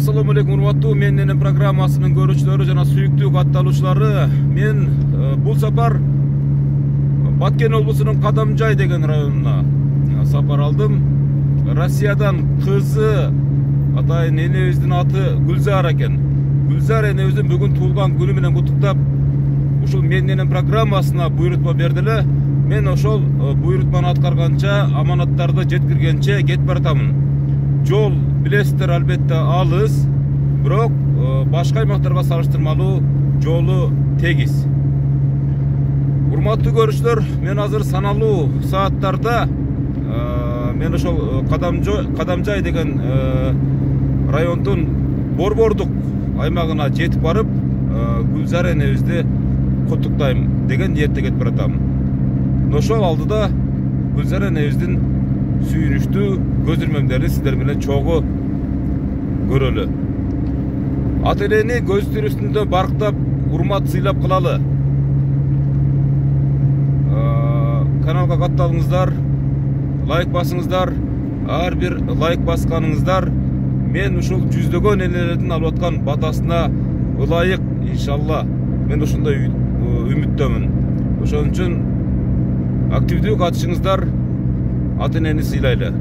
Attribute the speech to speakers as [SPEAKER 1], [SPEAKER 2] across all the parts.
[SPEAKER 1] Assalamu alaikum урматтуу менин программасынын көрүүчүлөрү жана сүйүктүү катталуучулары. Мен бул сапар Баткен облусунун Кадамжай деген районуна сапар алдым. Россиядан кызы атайын энебиздин аты Гүлзара экен. Гүлзара энебиздин бүгүн туулган күнү менен куттуктап, ушул менин программасына буйрутма бердиле. Мен ошол буйрутманы аткарганча, аманаттарды жеткиргенче кетип баратамын. Жол билесиздер албетте алыс, бирок башка аймактарга салыштырмалуу жолу тегиз. Урматтуу көрүүчүлөр, мен азыр саналуу сааттарда мен ошол Кадамжай деген райондун Борбордук аймагына жетип барып, Гүлзара энебизди куттуктайм деген ниетте кетип баратам. Ошол алдыда Гүлзара энебиздин сүйүнүштүү көз ирмемдерин сиздер менен чогуу көрөлү. Ата энени көз тирүүсүндө барктап, урмат сыйлап кылалы. Каналга катталыңыздар, лайк басыңыздар. Ар бир лайк басканыңыздар мен ушул жүздөгөн энелердин алып аткан батасына ылайык, иншалла. Мен ушундай үмүттөмүн. Ошон үчүн активдүү катышыңыздар, ата энени сыйлайлы.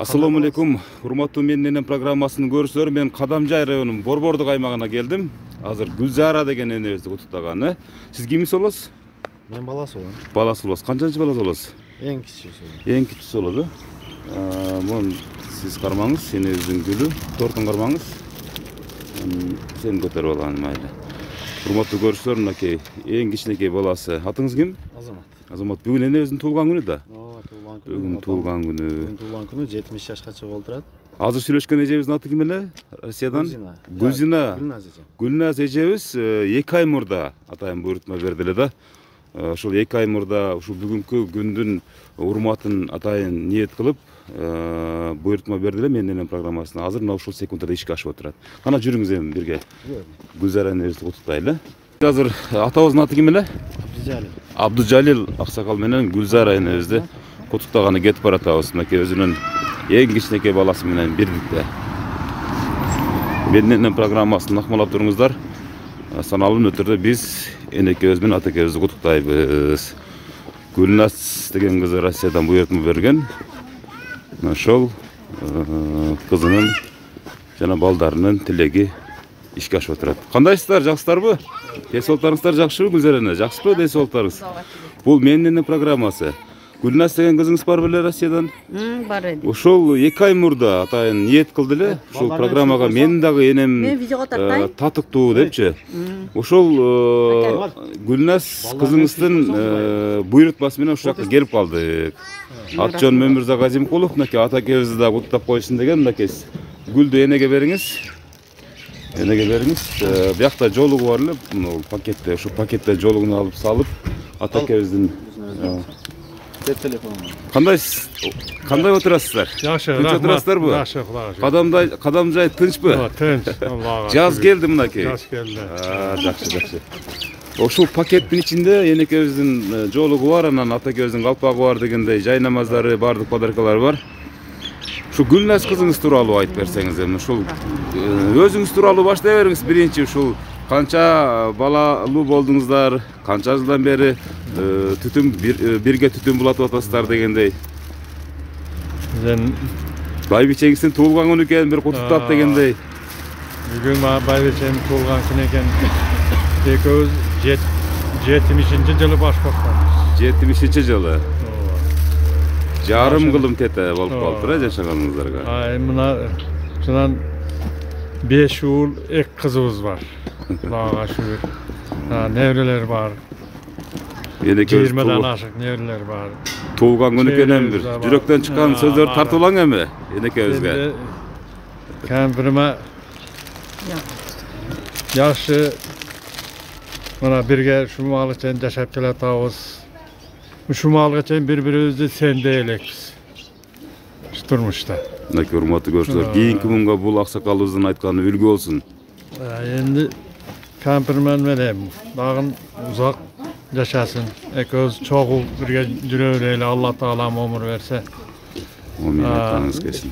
[SPEAKER 1] Assalamu alaikum, урматтуу менин программасынын көрүүчүлөрү. Мен Кадамжай районунун Борбордук аймагына келдим. Азыр Гүлзара деген энебизди куттуктаганы. Сиз кимиз болосуз?
[SPEAKER 2] Мен баласы болом.
[SPEAKER 1] Баласы болосуз. Канчанчы баласы болосуз?
[SPEAKER 2] Эң кичүүсү.
[SPEAKER 1] Эң кичүүсү болду. Мун сиз кармаңыз, энебиздин гүлү. Тортун кармаңыз. Сен көтөрүп алган майла. Урматтуу көрүүчүлөр, мынакей эң кичинекей баласы. Атыңыз ким?
[SPEAKER 2] Азамат.
[SPEAKER 1] Азамат, бүгүн энебиздин туулган күнү да.
[SPEAKER 2] Бүгүн
[SPEAKER 1] туулган күнү.
[SPEAKER 2] Бүгүн туулган күнү 70 жашка чыгып олтурат.
[SPEAKER 1] Азыр сүйлөшкөн эжебиздин аты ким эле? Россиядан? Гүлзина. Гүлназ эжебиз 2 ай мурда атайын буйрутма берди эле да. Ошол 2 ай мурда ушул бүгүнкү күндүн урматын атайын ниет кылып, буйрутма берди эле менин программасына. Азыр мына ушул секундда ишке ашып отурат. Кана жүрүңүз эми бирге. Гүлзара энебизди куттуктайлы. Азыр атабыздын аты ким эле? Абдужалил аксакал менен Гүлзара энебизди куттуктаганы кетип баратабыз. Мынакей өзүнүн эң кичинекей баласы менен бирдикте. Менин программасын акмалап туруңуздар. Саналуу өтөрдө биз энекебиз менен атакебизди куттуктайбыз. Гүлназ деген кызы Россиядан буйрутма берген. Ошол кызынын жана балдарынын тилеги ишке ашып отурат. Кандайсыздар, жакшысыздарбы? Ден соолуктарыңыздар жакшыбы, Гүлзара эне? Жакшысызбы ден соолуктарыңыз? Бул менин программасы. Гүлназ деген кызыңыз бар беле Россиядан?
[SPEAKER 3] Бар эди.
[SPEAKER 1] Ошол 2 ай мурда атайын ниет кылды эле. Ушул программага мен дагы энем татыктуу депчи. Ошол Гүлназ кызыңыздын буйрутмасы менен ушул жакка келип калдык. Аты жөн Мөмүрза Газимкулов, мынакей атакебизди да куттуктап коюшун деген. Мынакей гүлдү энеге бериңиз. Энеге бериңиз. Биякта жолугу бар эле, пакетте, ошол пакетте жолугун алып салып, атакебиздин Кандай отурасыздар?
[SPEAKER 4] Жакшы,
[SPEAKER 1] рахмат. Отурасыздарбы?
[SPEAKER 4] Жакшы, Кудайга.
[SPEAKER 1] Кадамжай тынчпы?
[SPEAKER 4] Тынч, Аллага.
[SPEAKER 1] Жаз келди мынакей.
[SPEAKER 4] Жаз келди.
[SPEAKER 1] Жакшы. Ошол пакеттин ичинде энекебиздин жолугу бар, анан атакебиздин калпагы бар дегендей, жай намаздары, бардык подаркалар бар. Ушул Гүлназ кызыңыз тууралуу айтып берсеңиз, эми ушул өзүңүз тууралуу баштай бериңиз. Биринчи ушул канча балалуу болдуңуздар, канча жылдан бери бирге түтүн булатып атасыздар дегендей. Байбичеңиздин туулган күнү экен, бир куттуктап дегендей.
[SPEAKER 4] Бүгүн байбичем туулган күнү экен. Экөөбүз 70-жылы баш кошконбуз.
[SPEAKER 1] 70-жылы. Жарым кылым тете болуп калыптыр жашаганыңыздарга.
[SPEAKER 4] Ay mına şundan 5 oğul, 2 kızımız var. Allah'a şükür. Nevreler var.
[SPEAKER 1] Enekebиз
[SPEAKER 4] 20'den aşık nevreler var.
[SPEAKER 1] туулган күнү экенен бир
[SPEAKER 4] Çevremiz de var.
[SPEAKER 1] жүрөктөн чыккан сөздөр
[SPEAKER 4] Var.
[SPEAKER 1] тартып алаң эми энекебизге.
[SPEAKER 4] Şimdi kempirime yaxşı mana birge şu malı için yaşap keletağız. Şu malı için birbirimizi sendeyelekbiz. Şu durmuşta.
[SPEAKER 1] Мынакей урматтуу көрүүчүлөр, кийинки мунга бул аксакалыбыздын айтканы үлгү болсун.
[SPEAKER 4] Endi kempirmen vereyim. Dağın uzak yaşasın. Ekoz çoğu birge жүрөyleyli Allah Teala ömür verse.
[SPEAKER 1] Амин, айтаңыз келсин.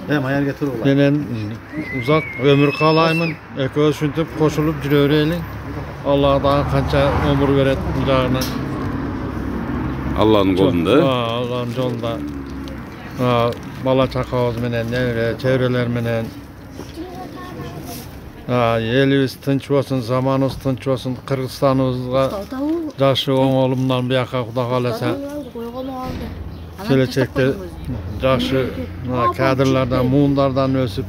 [SPEAKER 4] Ve
[SPEAKER 2] Mayar getir oğlan.
[SPEAKER 4] Menen uzak ömür kalayımın, ekoz şüntüp koşulup жүрөyleyli. Allah daha kança ömür veret budağına.
[SPEAKER 1] Алланын колунда.
[SPEAKER 4] Allah'ın yolunda. Bala çakağız menen, çevreler menen. Elimiz tınç olsun, zamanımız tınç olsun, Kırgızistanımızga жақсы оңолумдан бияка Кудай кааласа келечекте жақсы кадрlardan, муундардан өсүп,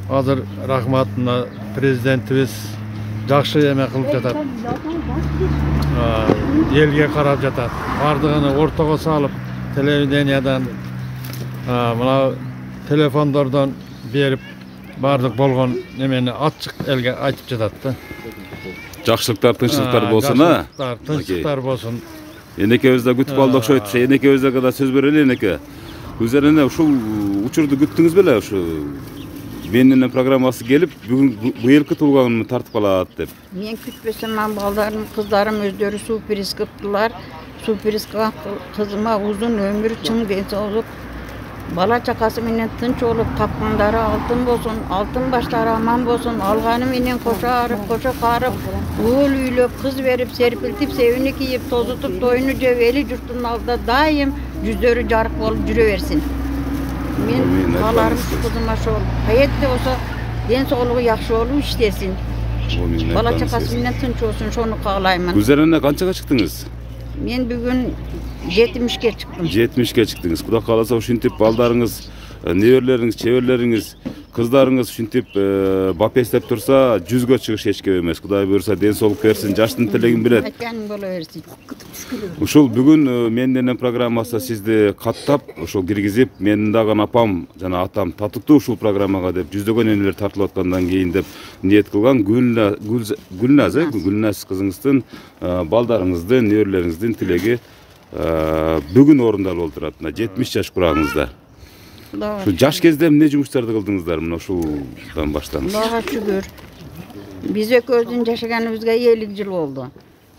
[SPEAKER 4] азыр рахматына президентибиз жақсы эме кылып жатат. Elге карап жатат. Бардыгын ортого салып, телевидениядан, мына телефондордон берип, бардык болгон эмени ачык элге айтып жатат да.
[SPEAKER 1] Жакшылыктар, тынччылыктар болсун, а?
[SPEAKER 4] Тынччылыктар болсун.
[SPEAKER 1] Энекебиз да күтүп алды окшойт. Энекебизге да сөз берели энеке. Өзүрүнө ушул учурду күттүңүз беле? Ушу менин программасы келип, бүгүн быйылкы туулганымды тартып калат деп.
[SPEAKER 3] Мен күтпесем, балдарым, кыздарым өздөрү суприз кыптылар. Суприз кылган кызыма узун өмүр, чың денсаулык, бала чакасы менен тынч болуп, тапкандары алтын болсун, алтын баштары аман болсун, алганы менен кошо арып, кошо карып, уул үйлөп, кыз берип, серпилтип, себини кийип, тозутуп, тоюну жеп, эли журттун алдында дайым жүздөрү жарык болуп жүрө берсин. Мен баларым кызыма ошол каетте болсо денсаулугу жакшы болуп иштесин. Бала чакасы менен тынч болсун, ошону каалаймын.
[SPEAKER 1] Көзөрүнө канчага чыктыңыз?
[SPEAKER 3] Мен бүгүн 70ке чыктым.
[SPEAKER 1] 70ке чыктыңыз. Кудай кааласа ушинтип балдарыңыз, неберлериңиз, чеберлериңиз, кыздарыңыз ушинтип бап эстеп турса, 100ге чыгыш эч кеп эмес. Кудай буйрса денсаулык берсин, жаштын тилегин билет.
[SPEAKER 3] Айтканың боло берсин.
[SPEAKER 1] Ушул бүгүн менин программасы сизди каттап, ошол киргизип, менин дагы апам жана атам татыктуу ушул программага деп жүздөгөн энелер тартылып аткандан кийин деп ниет кылган Гүлназ кызыңыздын, балдарыңыздын, неберлериңиздин тилеги бүгүн орундалып отурат. 70 жаш курагыңызда. Şu жаш кезде эмне жумуштарды кылдыңыздар мына ушулдан баштаңыз?
[SPEAKER 3] Кудайга шүгүр. Биз экөөбүздүн жашаганыбызга 50 жыл болду.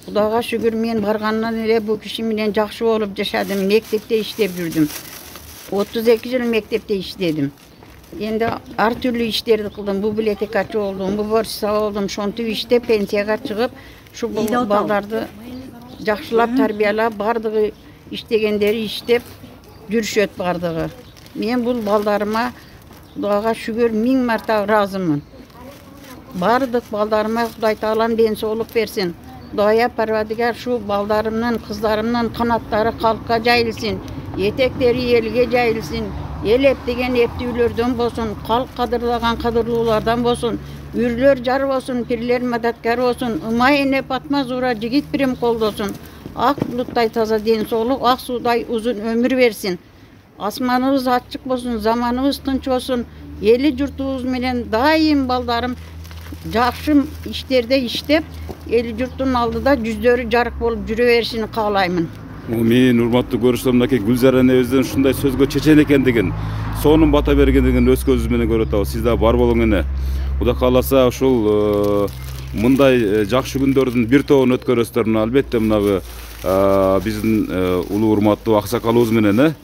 [SPEAKER 3] Кудайга шүгүр, мен баргандан эле бул киши менен жакшы болуп жашадым. Мектепте иштеп жүрдүм. 32 жыл мектепте иштедим. Енді ар түрлүү иштерди кылдым. Бу библиотекачы болдум, бу борчса болдум. Шонтип иштеп пенсияга чыгып, шу балдарды жакшылап тарбиялап, бардыгы иштегендери иштеп жүрүшөт бардыгы. Мен бул балдарыма Кудайга шүгүр 1000 марта ыраазымын. Бардык балдарыма Кудай Таалам денсаулык берсин. Кудайга Парвадигар шу балдарымдын, кыздарымдын канаттары калкка жайылсын, этектери элге жайылсын. Ел эптеген эптүүлөрдөн болсун, калк кадырлаган кадырлуулардан болсун, үрлөр жар болсун, пирлер мадаткар болсун, ымай эне Патма Зура жигит бирим колдосун. Ак булуттай таза денсаулык, ак суудай узун өмүр берсин. Асманыбыз ачык болсун, заманыбыз тынч болсун. Эли журтубуз менен дайым балдарым жакшы иштерде иштеп, эли журттун алдыда жүздөрү жарык болуп жүрө беришин каалаймын.
[SPEAKER 1] Мен урматтуу көрүүчүлөр, мынакей Гүлзара энебизден ушундай сөзгө чечен экендигин, сонун бата бергендигин өз көзүбүз менен көрүп атабыз. Сиз да бар болуң эне. Кудай кааласа ушул мындай жакшы күндөрдүн бир тобун өткөрөсүздөр. Албетте мынагы биздин улуу урматтуу аксакалыбыз менен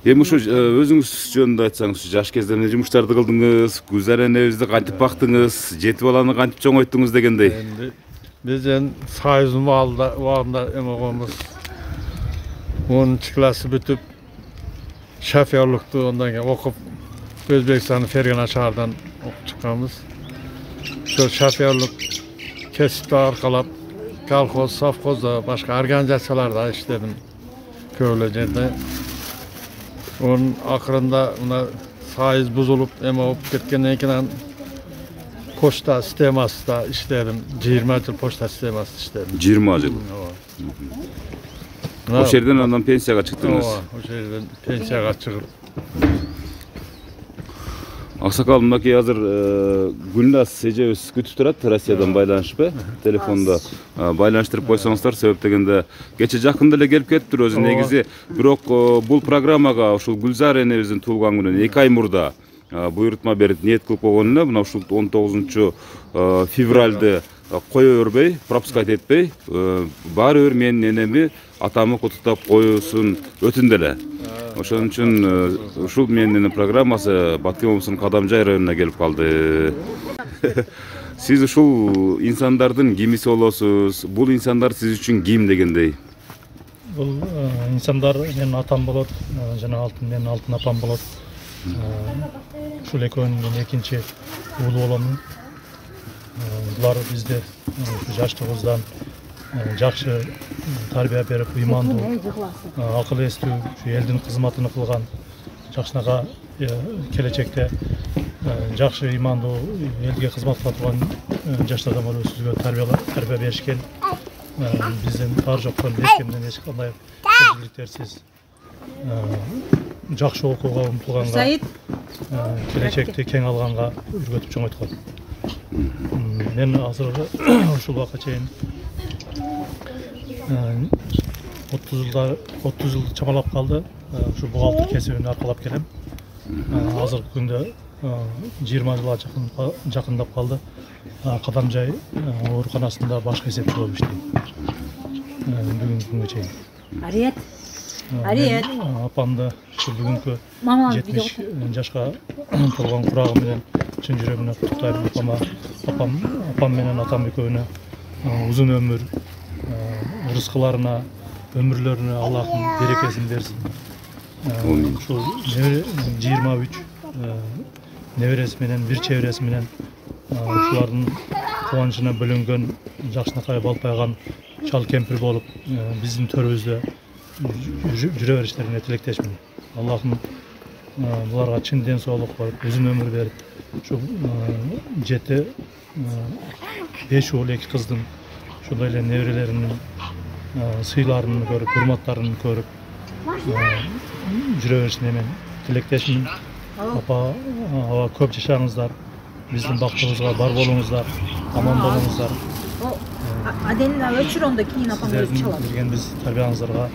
[SPEAKER 1] эми ушу өзүңүз жөнүндө айтсаңыз, жаш кезде эмне жумуштарды кылдыңыз, Гүлзара энебизди кантип бактыңыз, 7 баланы кантип чоңойттуңуз дегендей.
[SPEAKER 4] Bizden sayızın vağında emeğimiz 10. klası bitip şoförlüktü, ondan sonra okup Özbekistan'ın Fergana şahardan başkanımız. Şu şoförlük kesipte arkalap, kolxoz, sovxozda, başka organizatsiyalarda işledim köylerde. Onun akırında saiz buzulup, ema olup ketkendan keyin poçta sistemasida işledim. 20 yıl poçta sistemasida işledim.
[SPEAKER 1] 20 yıl. O şerden ondan pensiyaga çıktınız.
[SPEAKER 4] O şerden pensiyaga çıkıp.
[SPEAKER 1] Aksakal mındaki hazır Gülnaz Secevs kütüp turat Rossiyadan baylanışıp telefonda baylanıştırıp koysaňızlar sebep degende geçe jakynda ele gelip ketipdir özü negizi birok bul programmaga uşul Gülzar enebizin tuğulgan gününe 2 ay murda buyurtma berip niyet kılıp koygonuna mına uşul 19 fevralda koyo örбей, пропускать etпей, бар өр менин энеми атамы кутуктап коюусун өтүндүле. Ошон үчүн ушул менин программасы Баткен облусунун Кадамжай районуна келип калды. Сиз ушул инсандардын кимиси болосуз? Бул инсандар сиз үчүн ким дегендей?
[SPEAKER 5] Бул инсандар менин атам болот, жана алтын менин алтын апам болот. Ушул экөөнүн экинчи уулу боломун. Булар бизде жаштыгыбыздан жакшы тарбия берип, ыймандуу, акыл эстүү, элдин кызматын кылган, жакшынага келечекте жакшы ыймандуу элге кызмат кыла турган жаш адамдар өзүбүзгө тарбия беришкен. Биздин бар жоктон эч эч кандай кемчиликтерсиз жакшы окууга умтулганга, келечекти кең алганга үргөтүп чоңойткон. Мен азыркы ушул убакка чейин 30 жыл чамалап калды. Ушу бухгалтер кесибин аркалап келем. Азыркы күндө 20 жылга жакындап калды. Кадамжай ооруканасында баш кесепчи болуп иштейм. Бүгүнкү күнгө чейин. Ариет. Апамды бүгүнкү 70 жашка толгон курагы менен чын жүрөгүнөн куттуктайм. Апам менен атам экөөнө узун өмүр, рызкыларына, өмүрлөрүнө Аллахым берекесин берсин. Ушул 23 небереси менен, бир чебереси менен ушулардын кубанычына бөлөнгөн, жакшынакай балпайган чал кемпир болуп, биздин төрүбүздө жүрө бериштерине тилектешмин. Аллахым буларга чын ден соолук берип, узун өмүр берип, ушу 5 уул 2 кыздын, ошондой эле неберелеринин сыйларын көрүп, урматтарын көрүп жүрө беришине мен тилектешмин. Апа, көп жашаңыздар, биздин бактыбызга бар болуңуздар, аман болуңуздар.
[SPEAKER 6] Adelina ölçür onda keyin apam ölüp çalar.
[SPEAKER 5] Sizlerden biz tarbiyangızlarga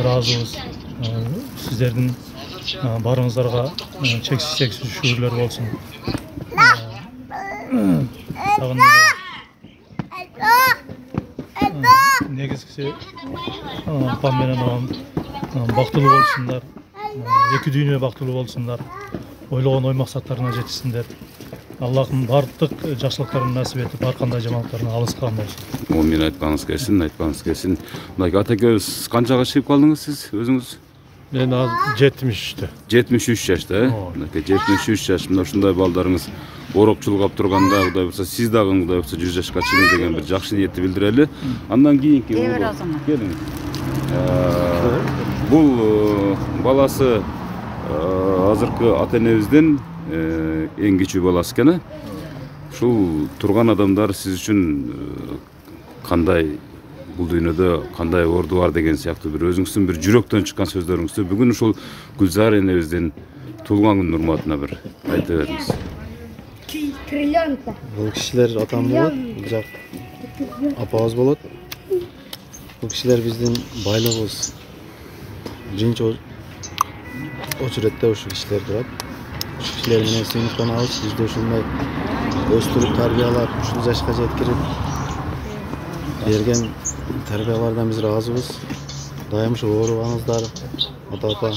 [SPEAKER 5] razıyız. Sizlerden barыңыздарга çeksiz şükürler olsun. Negizgisi apam menen ağam baktılуу bolsunlar. Эки дүйнө бактылуу болсундар. Ойлогон ой максаттарына жетишсиндер. Аллахым бардык жакшылыктарын насип этип, ар кандай жамандыктардан алыс калган болсун.
[SPEAKER 1] О, мен айтпаңыз келсин. Мына атакөз канчага чыгып калдыңыз сиз өзүңүз?
[SPEAKER 4] Мен азыр 73'te.
[SPEAKER 1] 73 жашта, Мынакей 73 жаш. Мына ушундай балдарыңыз орокчулук алып турганда, Кудай бурса сиз дагы Кудай бурса 100 жашка чыгың деген бир жакшы ниетти билдирели. Андан кийинки келиңиз. Бул баласы азыркы ата-энебиздин эң кичүү баласы экен. Ушул турган адамдар сиз үчүн кандай, бул дүйнөдө кандай орду бар деген сыяктуу бир өзүңүздүн бир жүрөктөн чыккан сөздөрүңүздү бүгүн ушул Гүлзар энебиздин туулган күнүнүн урматына бир айта бериңиз.
[SPEAKER 2] Бул кишилер атам болот, бул жак апабыз болот. Бул кишилер биздин байлыгыбыз. Биринчи очередте ушул кишилер турат. Ушул кишилер менен сыйынып канабыз, бизди ушундай өстүрүп тарбиялап, ушул жашка жеткирип берген тарбиялардан биз ыраазыбыз. Дайым ушу оорубаңыздар, ата-ата.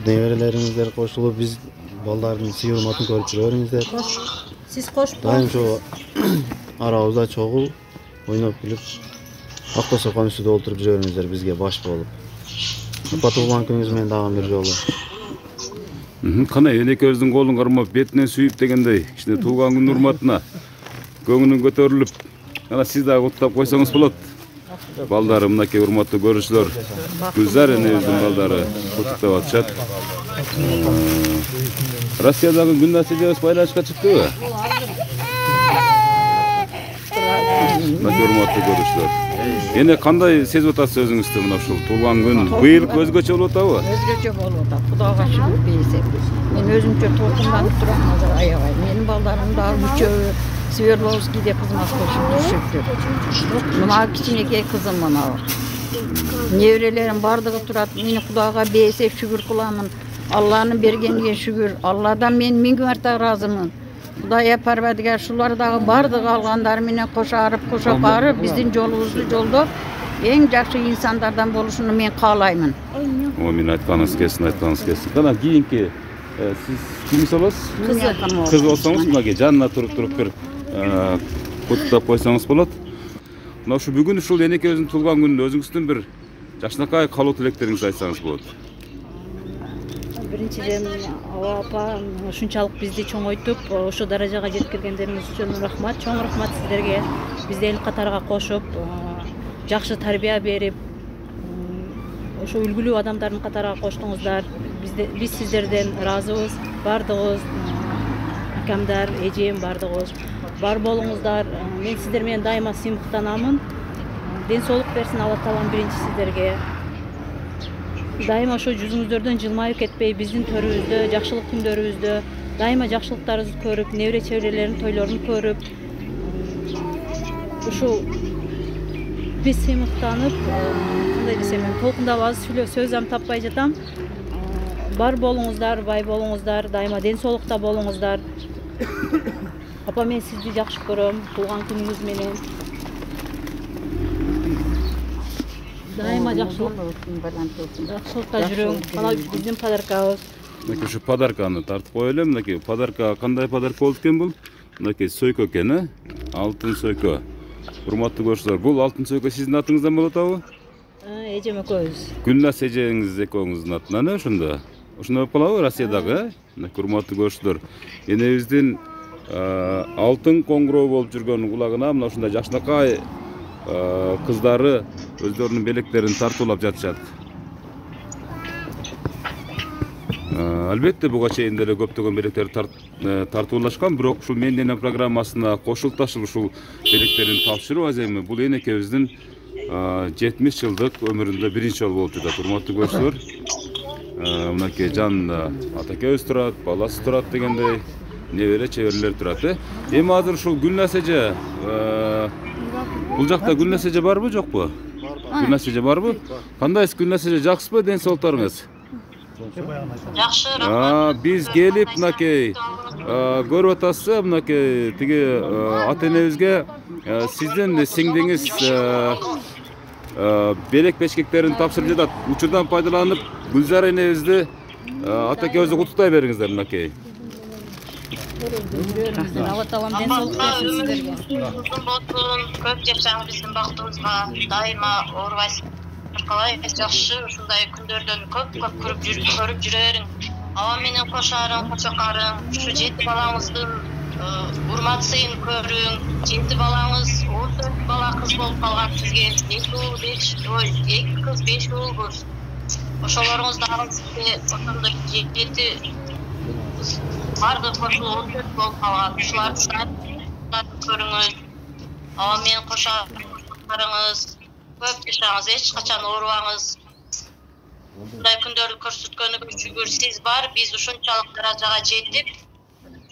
[SPEAKER 2] Неберелериңиздер кошулуп, биз балдардын сый урматын көрүп жүрө бериңиздер.
[SPEAKER 6] Siz koşup
[SPEAKER 2] Дайым ушу арабызда чогуу ойноп күлүп, акта сокон үстүндө олтуруп жүрө бериңиздер бизге баш болуп. Апа туулган күнүңүз менен дагы бир жолу.
[SPEAKER 1] Кана энекебиздин колун кармап бетинен сүйүп дегендей, кичине туулган күн урматына көңүлүң көтөрүлүп, ана сиз дагы куттап койсоңуз болот. Балдары мынакей урматтуу көрүүчүлөр, Гүлзар энебиздин балдары куттуктап атышат. Россиядагы күн насыжебиз байланышка чыктыбы? Мынакей урматтуу көрүүчүлөр. Эне кандай сезип атасыз өзүңүздү мына ушул туулган күн? Быйыл өзгөчө болуп атабы?
[SPEAKER 3] Өзгөчө болуп атат. Кудайга шүгүр бейсек. Мен өзүмчө толкунданып турам азыр аябай. Менин балдарым дагы үчөө Свердловскийде кызмат кылышып жүрүшөптүр. Мына кичинекей кызым мына. Неврелерим бардыгы турат. Мени Кудайга бейсек шүгүр кыламын. Алланын бергенине шүгүр. Алладан мен миң марта ыраазымын. Кудайга Парвардигар шулар дагы бардыгы алгандары менен кошарып, кошоп биздин жолубузду жолдоп, эң жакшы инсандардан болушуну мен каалаймын.
[SPEAKER 1] Мен айтканыңыз келсин, Кана кийинки сиз кимис болосуз? Кыз болсоңуз, мынакей жанына туруп бир куттуктап койсоңуз болот. Мына ушу бүгүн ушул энекебиздин туулган күнүндө өзүңүздүн бир жакшынакай калуу тилектериңизди айтсаңыз болот.
[SPEAKER 6] Биринчиден Аба апа ушунчалык бизди чоңойтуп, ошо даражага жеткиргендериңиз үчүн рахмат, чоң рахмат сиздерге. Бизди эл катарга кошуп, жакшы тарбия берип, ошо үлгүлүү адамдардын катарга коштуңуздар. Биз сиздерден ыраазыбыз, бардыгыбыз, акамдар, эжем бардыгыбыз бар болуңуздар. Мен сиздер менен дайыма сыймыктанамын. Ден соолук берсин Алла Таалам биринчи сиздерге. Дайыма ошо жүзүңүздөрдөн жылмайып кетпей, биздин төрүбүздө, жакшылык күндөрүбүздө дайыма жакшылыктарыбызды көрүп, небере чеберелердин тойлорун көрүп, ушул биз сыймыктанып, кандай десем, мен толкундап аз сөз таппай жатам. Бар болуңуздар, бай болуңуздар, дайыма ден соолукта болуңуздар. Апа, мен сизди жакшы көрөм, туулган күнүңүз менен. Дайыма жакшылыкта жүрүң. Мына биздин подаркабыз.
[SPEAKER 1] Мынакей ушу подарканы тартып коелу. Мынакей подарка кандай подарка болду экен бул? Мынакей сөйкө экен, алтын сөйкө. Урматтуу көрүүчүлөр, бул алтын сөйкө сиздин атыңыздан болот абы?
[SPEAKER 6] Эжем экөөбүз.
[SPEAKER 1] Гүлназ эжеңиз экөөңүздүн атынан ошондо. Ошондой болуп калабы Россиядагы? Мынакей урматтуу көрүүчүлөр, энебиздин алтын коңгуроо болуп жүргөн кулагына мына ушундай жакшынакай кыздары өздөрүнүн белектерин тартуулап жатышат. Албетте буга чейин деле көптөгөн белектер тартуулашкан, бирок ушул Мен Дене программасына кошулташып ушул белектерин тапшыруу аземи бул энекебиздин 70 жылдык өмүрүндө биринчи жолу болуп жатат. Урматтуу көрүүчүлөр, мынакей жанында атакебиз турат, баласы турат дегендей, небере чеберлер турат. Эми азыр ушул Гүлназ эже, бул жакта Гүлназ эже барбы, жокпу? Гүлназ эже барбы? Кандайсыз Гүлназ эже, жакшысызбы ден соолуктарыңыз?
[SPEAKER 7] Жакшы, рахмат.
[SPEAKER 1] Биз келип мынакей көрүп атасыз, мынакей тиги ата энебизге сиздин сиңдиңиз белек бешкектерин тапшырып жатат. Учурдан пайдаланып Гүлзар энебизди атакебизди куттуктай бериңиздер мынакей.
[SPEAKER 6] Алла Таалам ден соолук берсин сиздерге.
[SPEAKER 7] Uzun болсун, көп жашаңыз биздин бактыбызга, дайыма оорубайсыз. Калай жакшы ушундай күндөрдөн көп көрүп жүрөриң. Аба менен кошарың, кочокарың, ушу 7 балаңыздын урматсын көрүң. 7 балаңыз 14 бала кыз болуп калган сизге. 2 кыз 5 уул кыз. Ошолоруңуз дагы сизге ошондой 7 барды кошулуп 14 болуп калган. Ушуларды көрүңүз. Аба менен кошарыңыз. Көп жашаңыз, эч качан оорубаңыз. Мындай күндөрдү көрсөткөнүгө шүгүр. Сиз бар, биз ушунчалык даражага жетип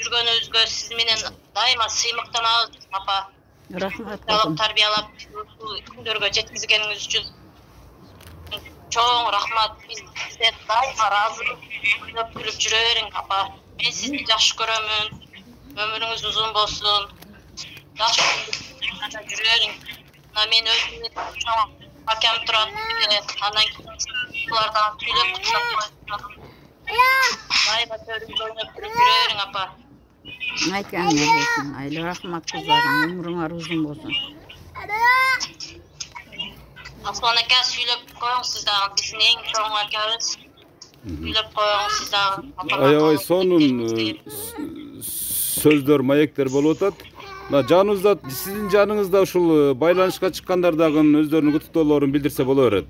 [SPEAKER 7] жүргөнүбүзгө сиз менен дайыма сыймыктанабыз, апа.
[SPEAKER 3] Рахмат.
[SPEAKER 7] Тарбиялап ушул күндөргө жеткизгениңиз үчүн чоң рахмат. Биз сизден дайыма ыраазыбыз. Күлүп жүрө бериң, апа. Мен сизди жакшы көрөмүн. Өмүрүңүз узун болсун. Жакшы жүрө бериң. Мен өзүмө чоң акам турат, андан кийин булардан сүйлөп куттап коём. Дайыма төрүңдө ойноп жүрө бериң, апа.
[SPEAKER 3] Айткан берсин. Айла рахмат кыздарым, өмүрүңөр узун болсун.
[SPEAKER 7] Аслан ака сүйлөп коюң, сиз дагы биздин эң чоң акабыз. Үйлеп коюңуз сиз дагы.
[SPEAKER 1] Аябай сонун сөздөр, маектер болуп атат. Жаныңызда, сиздин жаныңызда ушул байланышка чыккандардагы өздөрүнүн куттуктоолорун билдирсе боло берет.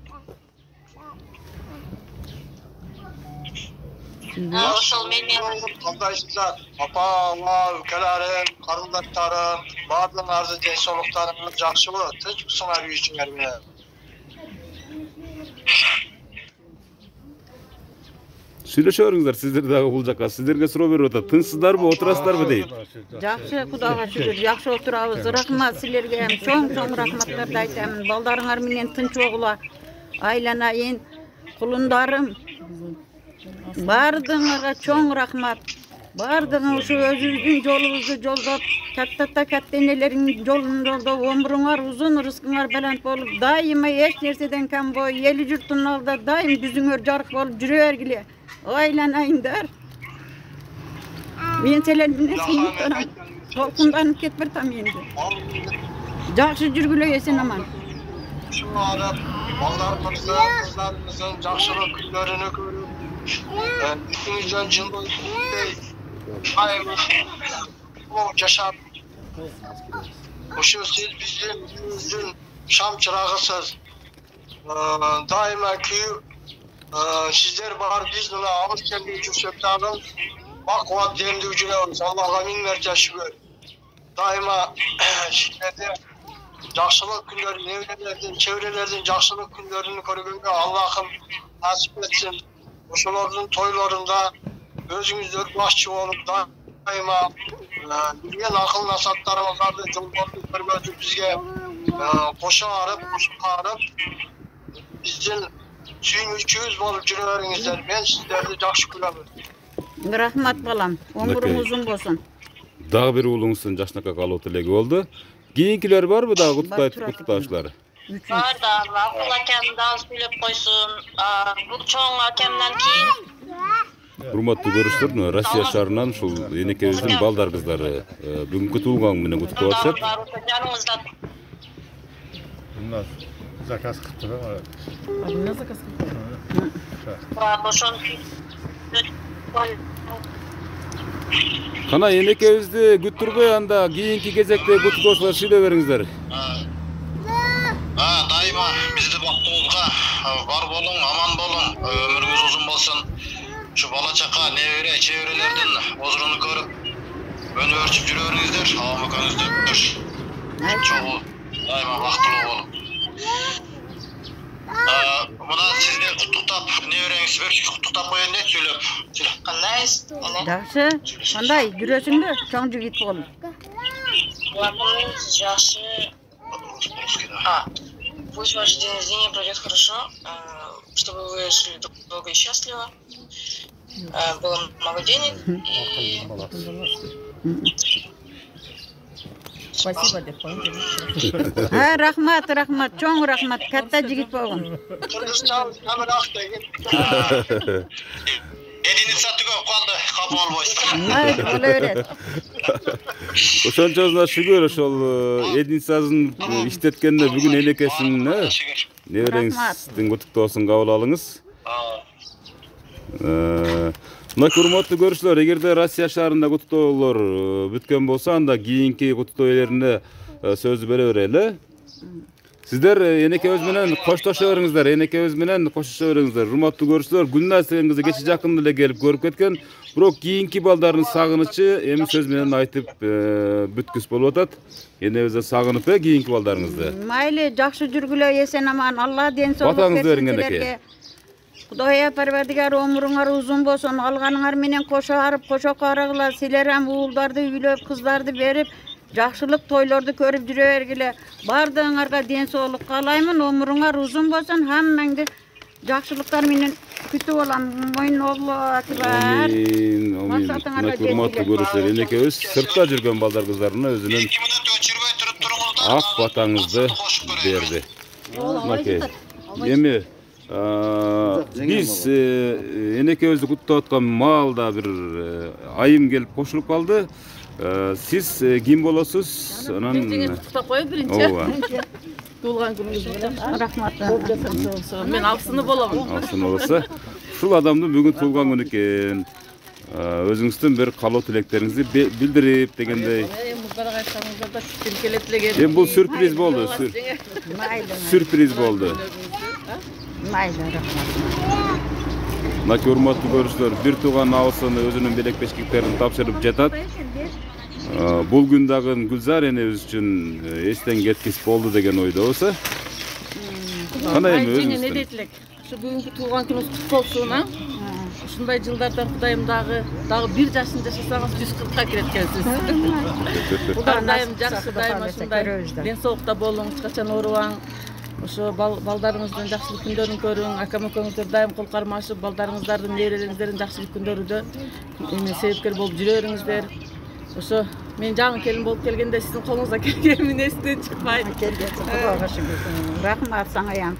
[SPEAKER 7] Ошол менен
[SPEAKER 8] кандайсыздар? Апа, өлкөлөрүм, карындаштарым, баардыгыңардын ден соолуктарыңыз жакшыбы? Тынчсыңар үй ичиңер менен.
[SPEAKER 1] Сүйлөшө бериңиздер, сиздер дагы бул жака. Сиздерге суроо берип атат. Тынчсыздарбы, отурасыздарбы дейт.
[SPEAKER 3] Жакшы, Кудайга шүгүр, жакшы отурабыз. Рахмат силерге, чоң рахматтарды айтамын. Балдарыңар менен тынч болгула. Айланайын, кулундарым. Бардыңарга чоң рахмат. Бардыңар ушу өзүңүздүн жолуңузду жолдоп, катта энелериңдин жолун жолдоп, өмүрүңөр узун, рызкыңар балант болуп, дайыма эч нерседен кам бой, эли журттун алдында дайым жүзүңөр жарык болуп жүрө бергиле. Айланайындар. Мен силерден сыймыктанам. Толкунданып кетип бартам энди. Жакшы жүргүлө эсен аман.
[SPEAKER 8] Ушуларды балдарымыздын, кыздарымыздын жакшылык күндөрүнү көрүп, үстүңүздөн жылуу жашап, ушу сиз биздин үйүбүздүн шам чырагысыз. Дайыма күйүп, сиздер бар биз мына алыс жерде жүрсөк дагы бакубат демдүү жүрөбүз. Аллага миң мерте шүгүр. Дайыма сиздерде жакшылык күндөрүн, неврелердин, чебрелердин жакшылык күндөрүн көргөнгө Аллахым насип этсин. Ошолордун тойлорунда өзүңүздөр башчы болуп, дайыма билген акыл насааттарыңыздарды жолдорду көргөзүп бизге кошо арып, биздин сүйүнүчүбүз болуп жүрө бериңиздер. Мен сиздерди жакшы көрөмүн.
[SPEAKER 3] Рахмат балам, өмүрүң узун болсун.
[SPEAKER 1] Дагы бир уулуңуздун жашнакка калуу тилеги болду. Кийинкилер барбы дагы куттуктаушулар?
[SPEAKER 7] бар да Акыл акем дагы сүйлөп койсун. Бул чоң акемден кийин
[SPEAKER 1] Урматтуу көрүүчүлөр, Россия шаарынан ушул энекебиздин балдар кыздары бүгүнкү туулган менен куттуктап атышат.
[SPEAKER 7] жаныңызда
[SPEAKER 4] Заказ кыптыр.
[SPEAKER 7] ошон
[SPEAKER 1] Кана энекебизди күттүрбөй анда кийинки кезекте куттуктоочулар сүйлөп бериңиздер.
[SPEAKER 8] Дайыма бизди бактыбызга бар болуң, аман болуң, өмүрүңүз узун болсун. Şu bala çaka, nevre, çevrelerden huzurunu görüp önü örtüp жүрө бериңиздер, Allah'ım ökönüzdür. Çoğu daima vaktılı olun. Buna sizde kutuktap, nevreniz bir kutuktap koyun ne söylüp? Kandayiz?
[SPEAKER 3] Жакшы, кандай жүрөсүңбү? Чоң жигит болуп.
[SPEAKER 7] Жакшы. Пусть ваш день рождения пройдет хорошо, чтобы вы жили долго и счастливо. Было много денег и...
[SPEAKER 3] Спасибо деп коюңчу. Рахмат, чоң рахмат. Катта жигит болгон.
[SPEAKER 8] Kırgızcan hemen akdegin. Elini satı көп kaldı, kapı olmayız.
[SPEAKER 3] Боло берет.
[SPEAKER 1] Ошончосуна шүгүр, ошол Эдинсазын иштеткенде бүгүн энекесин небереңиздин куттуктоосун кабыл алыңыз. Мына урматтуу көрүүчүлөр, эгерде Россия шаарында куттуктоолор бүткөн болсо, анда кийинки куттуктоо ээлерине сөз бере берели. Сиздер энекебиз менен коштошо бериңиздер, урматтуу көрүүчүлөр. Гүлназ деген кызы кече жакында эле келип көрүп кеткен. Бирок кийинки балдардын сагынычы эми сөз менен айтып бүткүс болуп атат. Энебизди сагынып кийинки балдарыңызды.
[SPEAKER 3] Майли, жакшы жүргүлө, эсен аман. Алла ден соолук
[SPEAKER 1] Батаңызды бериң энеке.
[SPEAKER 3] Кудайга парвардигар өмүрүңөр узун болсун. Алганыңар менен кошо арып, кошо карагыла. Силер ham уулдарды үйлөп, кыздарды берип, жакшылык тойлорду көрүп жүрө бергиле. Бардыгыңарга ден соолук каалаймын. Өмүрүңөр узун болсун. Хаммаңды жакшылыктар менен күтүп алам. Мойын Аллах акбар.
[SPEAKER 1] Амин. Урматтуу көрүүчүлөр, энекебиз сыртта жүргөн балдар кыздарына өзүнүн ак батаңызды берди. Эми биз энекебизди куттап аткан маалда бир айым келип кошулуп калды. Siz kim bolosuz?
[SPEAKER 6] Анан куттуктап коеюн биринчи. Туулган күнүңүз менен.
[SPEAKER 3] Рахмат.
[SPEAKER 6] Мен алсыны болом.
[SPEAKER 1] Алсын болсо. ушул адамдын бүгүн туулган күнү экен. Өзүңүздүн бир каалоо тилектериңизди билдирип дегендей.
[SPEAKER 6] Мурдараак айтсаңыздар да күтүп келет элеген.
[SPEAKER 1] Эми бул сюрприз болду. Сюрприз болду.
[SPEAKER 3] Maylı rahmat.
[SPEAKER 1] Мына урматтуу көрүүчүлөр, бир тууган абысын өзүнүн белек бешкектерин тапшырып жатат. Бул күн дагы Гүлзар энебиз үчүн эстен кеткис болду деген ойдобуз. Кандай эми өзүңүз?
[SPEAKER 6] Şu bugünkü tuğan gününüz kutlu olsun ha. Ушундай жылдардан Кудайым дагы 1 жашын жашасаңыз 140га киреткенсиз. Кудай дайым жакшы, дайым ушундай ден соолукта болуңуз, качан оорубаң. Ошо балдарыңыздын жакшылык күндөрүн көрүң, акам-экөөңүздөр дайым кол кармашып, балдарыңыздардын, неберелериңиздердин жакшылык күндөрүндө себепкер болуп жүрө бериңиздер. Ошо мен жаңы келин болуп келгенде сиздин колуңузда келгеним эстен чыкпайт.
[SPEAKER 3] Кудайга шүгүр. Рахмат саңа ям.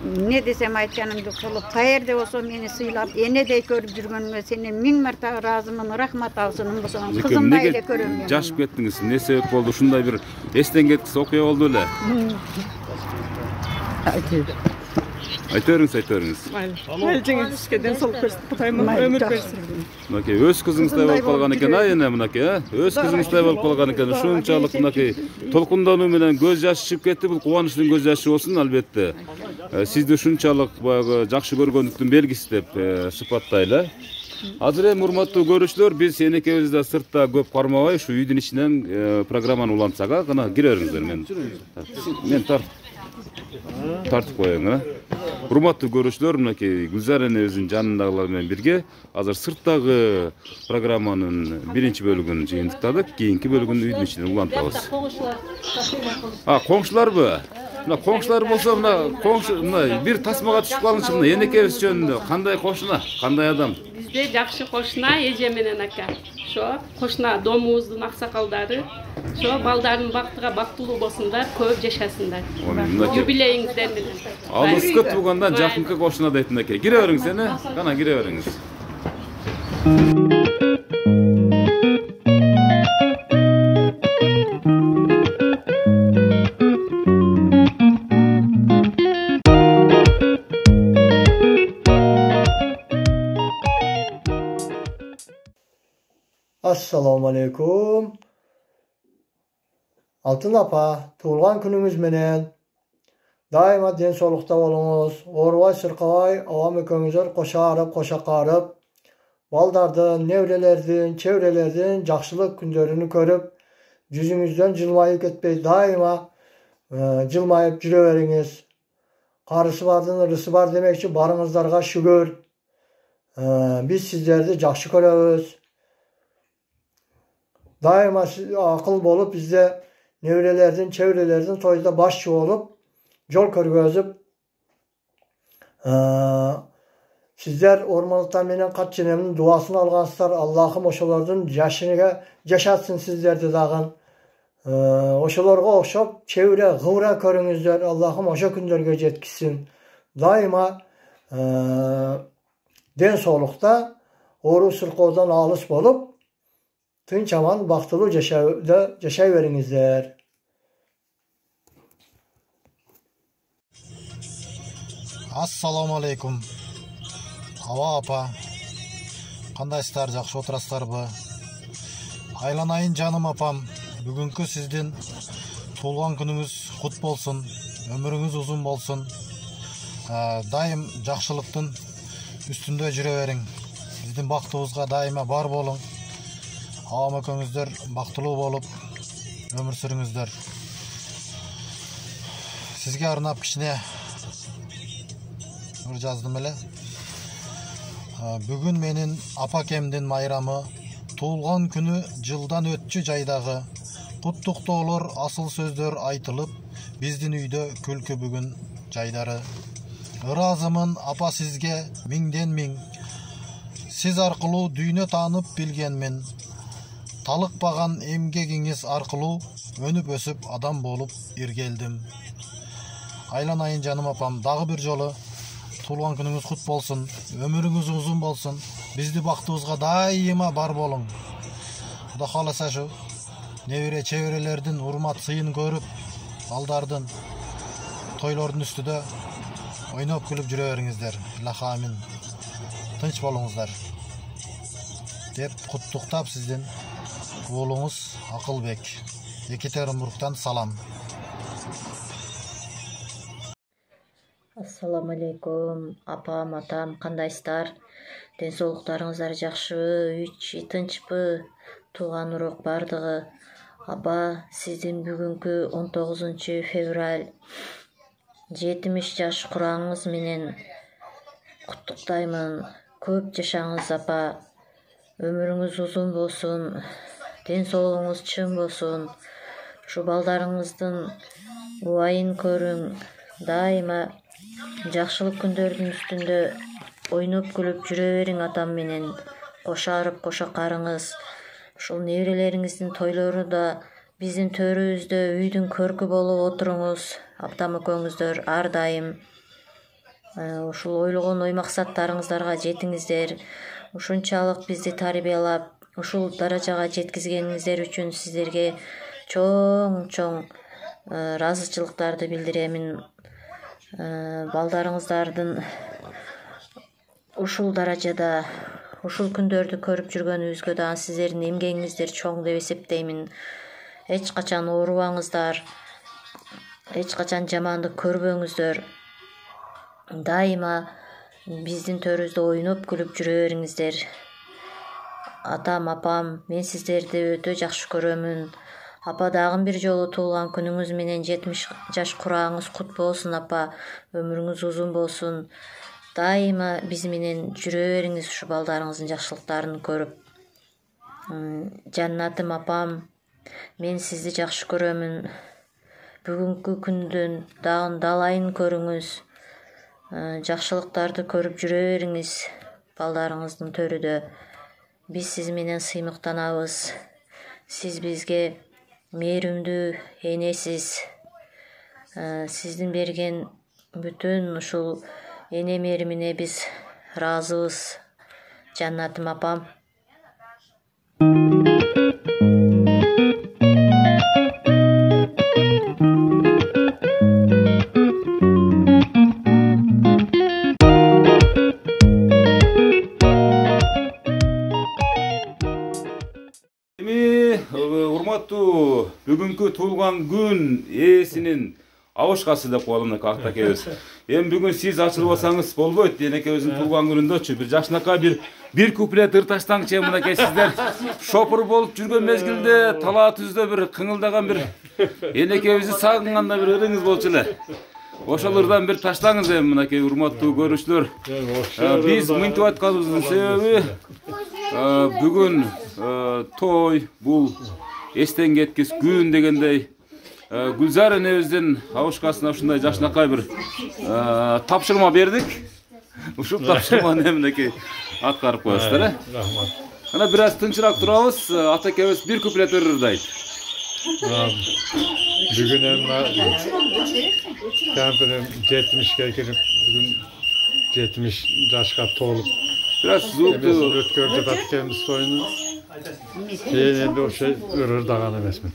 [SPEAKER 3] Ne desem aytkanımды kılıp, kayerde olsa beni sıylap, enedey görüp жүргөнүңө senden 1000 mertebe razımın, rahmat alsınım bu sana. Kızımday da görüyorum.
[SPEAKER 1] Жашып кеттиңиз, не себеп болду? Ушундай бир эстен кеткис окуя болду эле. Айта бериңиз.
[SPEAKER 6] Майыл жеңиз ишке ден соолук берсин, Кудайым өмүр берсин.
[SPEAKER 1] Мынакей өз кызыңыздай болуп калган экен, эне мынакей, өз кызыңыздай болуп калган экен. Ушунчалык мынакей толкундонуу менен көз жашы чыгып кетти. Бул кубанычтын көз жашы болсун албетте. Сизди ушунчалык баягы жакшы көргөндүктүн белгиси деп сыпаттайлы. Азыр эми урматтуу көрүүчүлөр, биз энекебиз да сыртта көп кармабай, ушу үйдүн ичинен программаны улантсак, кана кире бериңиздер. Мен тартып коеюн. Урматтуу көрүүчүлөр, мынакей Гүлзар энебиздин жанындагылар менен бирге азыр сырттагы программанын биринчи бөлүгүн жыйынтыктадык, кийинки бөлүгүн үйдүн ичинен улантабыз. Коңшуларбы? Мына коңшулар болсо, мына бир тасмага түшүп калыңчы, мына энекебиз жөнүндө кандай кошуна, кандай адам?
[SPEAKER 9] Бизде жакшы кошуна эже менен ака. Ошо кошуна домубуздун аксакалдары, ошо балдардын бактыга бактылуу болсундар, көп жашасындар. Юбилейиңиздер менен.
[SPEAKER 1] Алыскы туугандан жакынкы кошуна дейт мынакей. Кире бериңиз эне, кана кире бериңиз.
[SPEAKER 10] Assalamu alaikum. Altın apa, tuğulgan gününüz menen daima den soolukta bolуңуз, oorubay sırkabay, awam-ekөөңүздөр koşarıp, koşaqarıp, baldardın, nevrelerdin, çevrelerdin jakşılık gündörünü körüp, yüzüңүздөн жылмайып кетпей, daima жылмайып жүрө бериңиz. Карысы бардын ырысы бар демекчи, барыңыздарга şükür. Biz sizlerdi jakşı körөбүz. Daima akıl bolup bizde nevrelerden, çevrelerden toyda başçı olup yol körgözüp sizler ormanlıktan menen kaç cenemin duasını algansızlar. Allah'ım oşolardan yaşını yaşatsın sizlerde dağın. Oşolarga okşop çevre gıvra körüңүздөр. Allah'ım oşo kündörgө жеткизsin. Daima den soolukta oru sırkodan alыс bolup tinç aman baktılı yaşay veriңiздер.
[SPEAKER 2] Assalamu alaikum. Hava apa. Kandayсыздар, жакшы отурасыздарбы? Айланайын жаным апам. Бүгүнкү сиздин туулган күнүңүз кут болсун. Өмүрүңүз узун болсун. Дайым жакшылыктын үстүндө жүрө бериң. Биздин бактыбызга дайыма бар болуң. Awam-ekөөңүздөр бактылуу болуп өмүр сүрүңүздөр. Сизге арнап кичине жаздым эле. Бүгүн менин апакемдин майрамы, туулган күнү жылдан өтчү жайдагы. Куттуктоолор, асыл сөздөр айтылып, биздин үйдө күлкү бүгүн жайдары. Ыраазымын апа сизге миңден миң. Сиз аркылуу дүйнө таанып билгенмин. Талыкпаган эмгегиңиз аркылуу өнүп өсүп адам болуп иргелдим. Айланайын жаным апам, дагы бир жолу туулган күнүңүз кут болсун, өмүрүңүз узун болсун, бизди бактыбызга дайыма бар болуң. Кудай кааласа шу небере чеберелердин урмат сыйын көрүп, балдардын тойлордун үстүдө ойноп күлүп жүрө бериңиздер. Илаха амин. tinch bolingizlar deb qutluktab sizden oğlunuz Akılbek. Ekaterinburg'dan salam.
[SPEAKER 11] Assalamu alaikum. Apam, atam, qandaysыздар? Денсаулықтарыңыздар жақшыбы, үй тынчпы, туған урук бардығы. Апа, сіздің бүгінгі 19 февраль 70 жаш құраңыз менен құттықтаймын. Көп жашаңыз апа. Өміріңіз uzun болсын, денсаулығыңыз чың болсын. Шу балдарыңыздың уайын көрің, дайыма жақшылық күндердің үстінде ойнап күліп жүре берің атам менен. Қошарып қоша қарыңыз. Шул неврелеріңіздің тойлары да біздің төрімізде үйдің көркі болып отырыңыз. Аптам экөөңүздөр ар дайым ушул ойлогон ой максаттарыңыздарға жетиңиздер. Ушунчалык бизди тарбиялап, ушул даражага жеткизгениңиздер үчүн сиздерге чоң ыраазычылыктарды билдиремин. Балдарыңыздардын ушул даражада, ушул күндөрдү көрүп жүргөнүбүзгө да сиздердин эмгегиңиздер чоң деп эсептеймин. Эч качан оорубаңыздар, эч качан жамандык көрбөңүздөр. Дайыма биздин төрүбүздө ойноп күлүп жүрө бериңиздер. Атам, апам, мен сиздерди өтө жакшы көрөмүн. Апа, дагы бир жолу туулган күнүңүз менен 70 жаш курагыңыз кут болсун апа. Өмүрүңүз узун болсун. Дайыма биз менен жүрө бериңиз ушу балдарыңыздын жакшылыктарын көрүп. Жаннатым апам, мен сизди жакшы көрөмүн. Бүгүнкү күндүн дагы далайын көрүңүз. Жакшылыктарды көрүп жүрө бериңиз балдарыңыздын төрүдө. Биз сиз менен сыймыктанабыз. Сиз бизге мээримдүү энесиз. Сиздин берген бүтүн ушул эне мээримине биз ыраазыбыз. Жаннатым апам.
[SPEAKER 1] Урматтуу бүгүнкү туулган күн ээсинин абышкасы деп коелу акта экебиз. Эми бүгүн сиз ачылып алсаңыз болбойт. Энекебиздин туулган күнүндөчү бир жакшынакай бир куплет ыр таштаңчы мынакей сиздер шопур болуп жүргөн мезгилде талаа түздө бир кыңылдаган бир энекебизди сагынганда бир ырыңыз болчу эле. Ошол ырдан бир таштаңыз эми мынакей урматтуу көрүүчүлөр. Биз мынтип айтканыбыздын себеби бүгүн той, бул эстен кеткис күн дегендей Гүлзар энебиздин абышкасына ушундай жакшынакай бир тапшырма бердик. Ушул тапшырманы эмнеке аткарып коесуздар, э?
[SPEAKER 4] Рахмат.
[SPEAKER 1] Ана бир аз тынчыраак турабыз. Атакебиз бир куплет ырдайт.
[SPEAKER 4] Бүгүн кемпирим 70ге кирип, бүгүн 70 жашка толуп.
[SPEAKER 1] Бир аз звукту
[SPEAKER 4] өткөрүп жатканбыз тоюну. Мен энди ошо ырдаган эмесмин.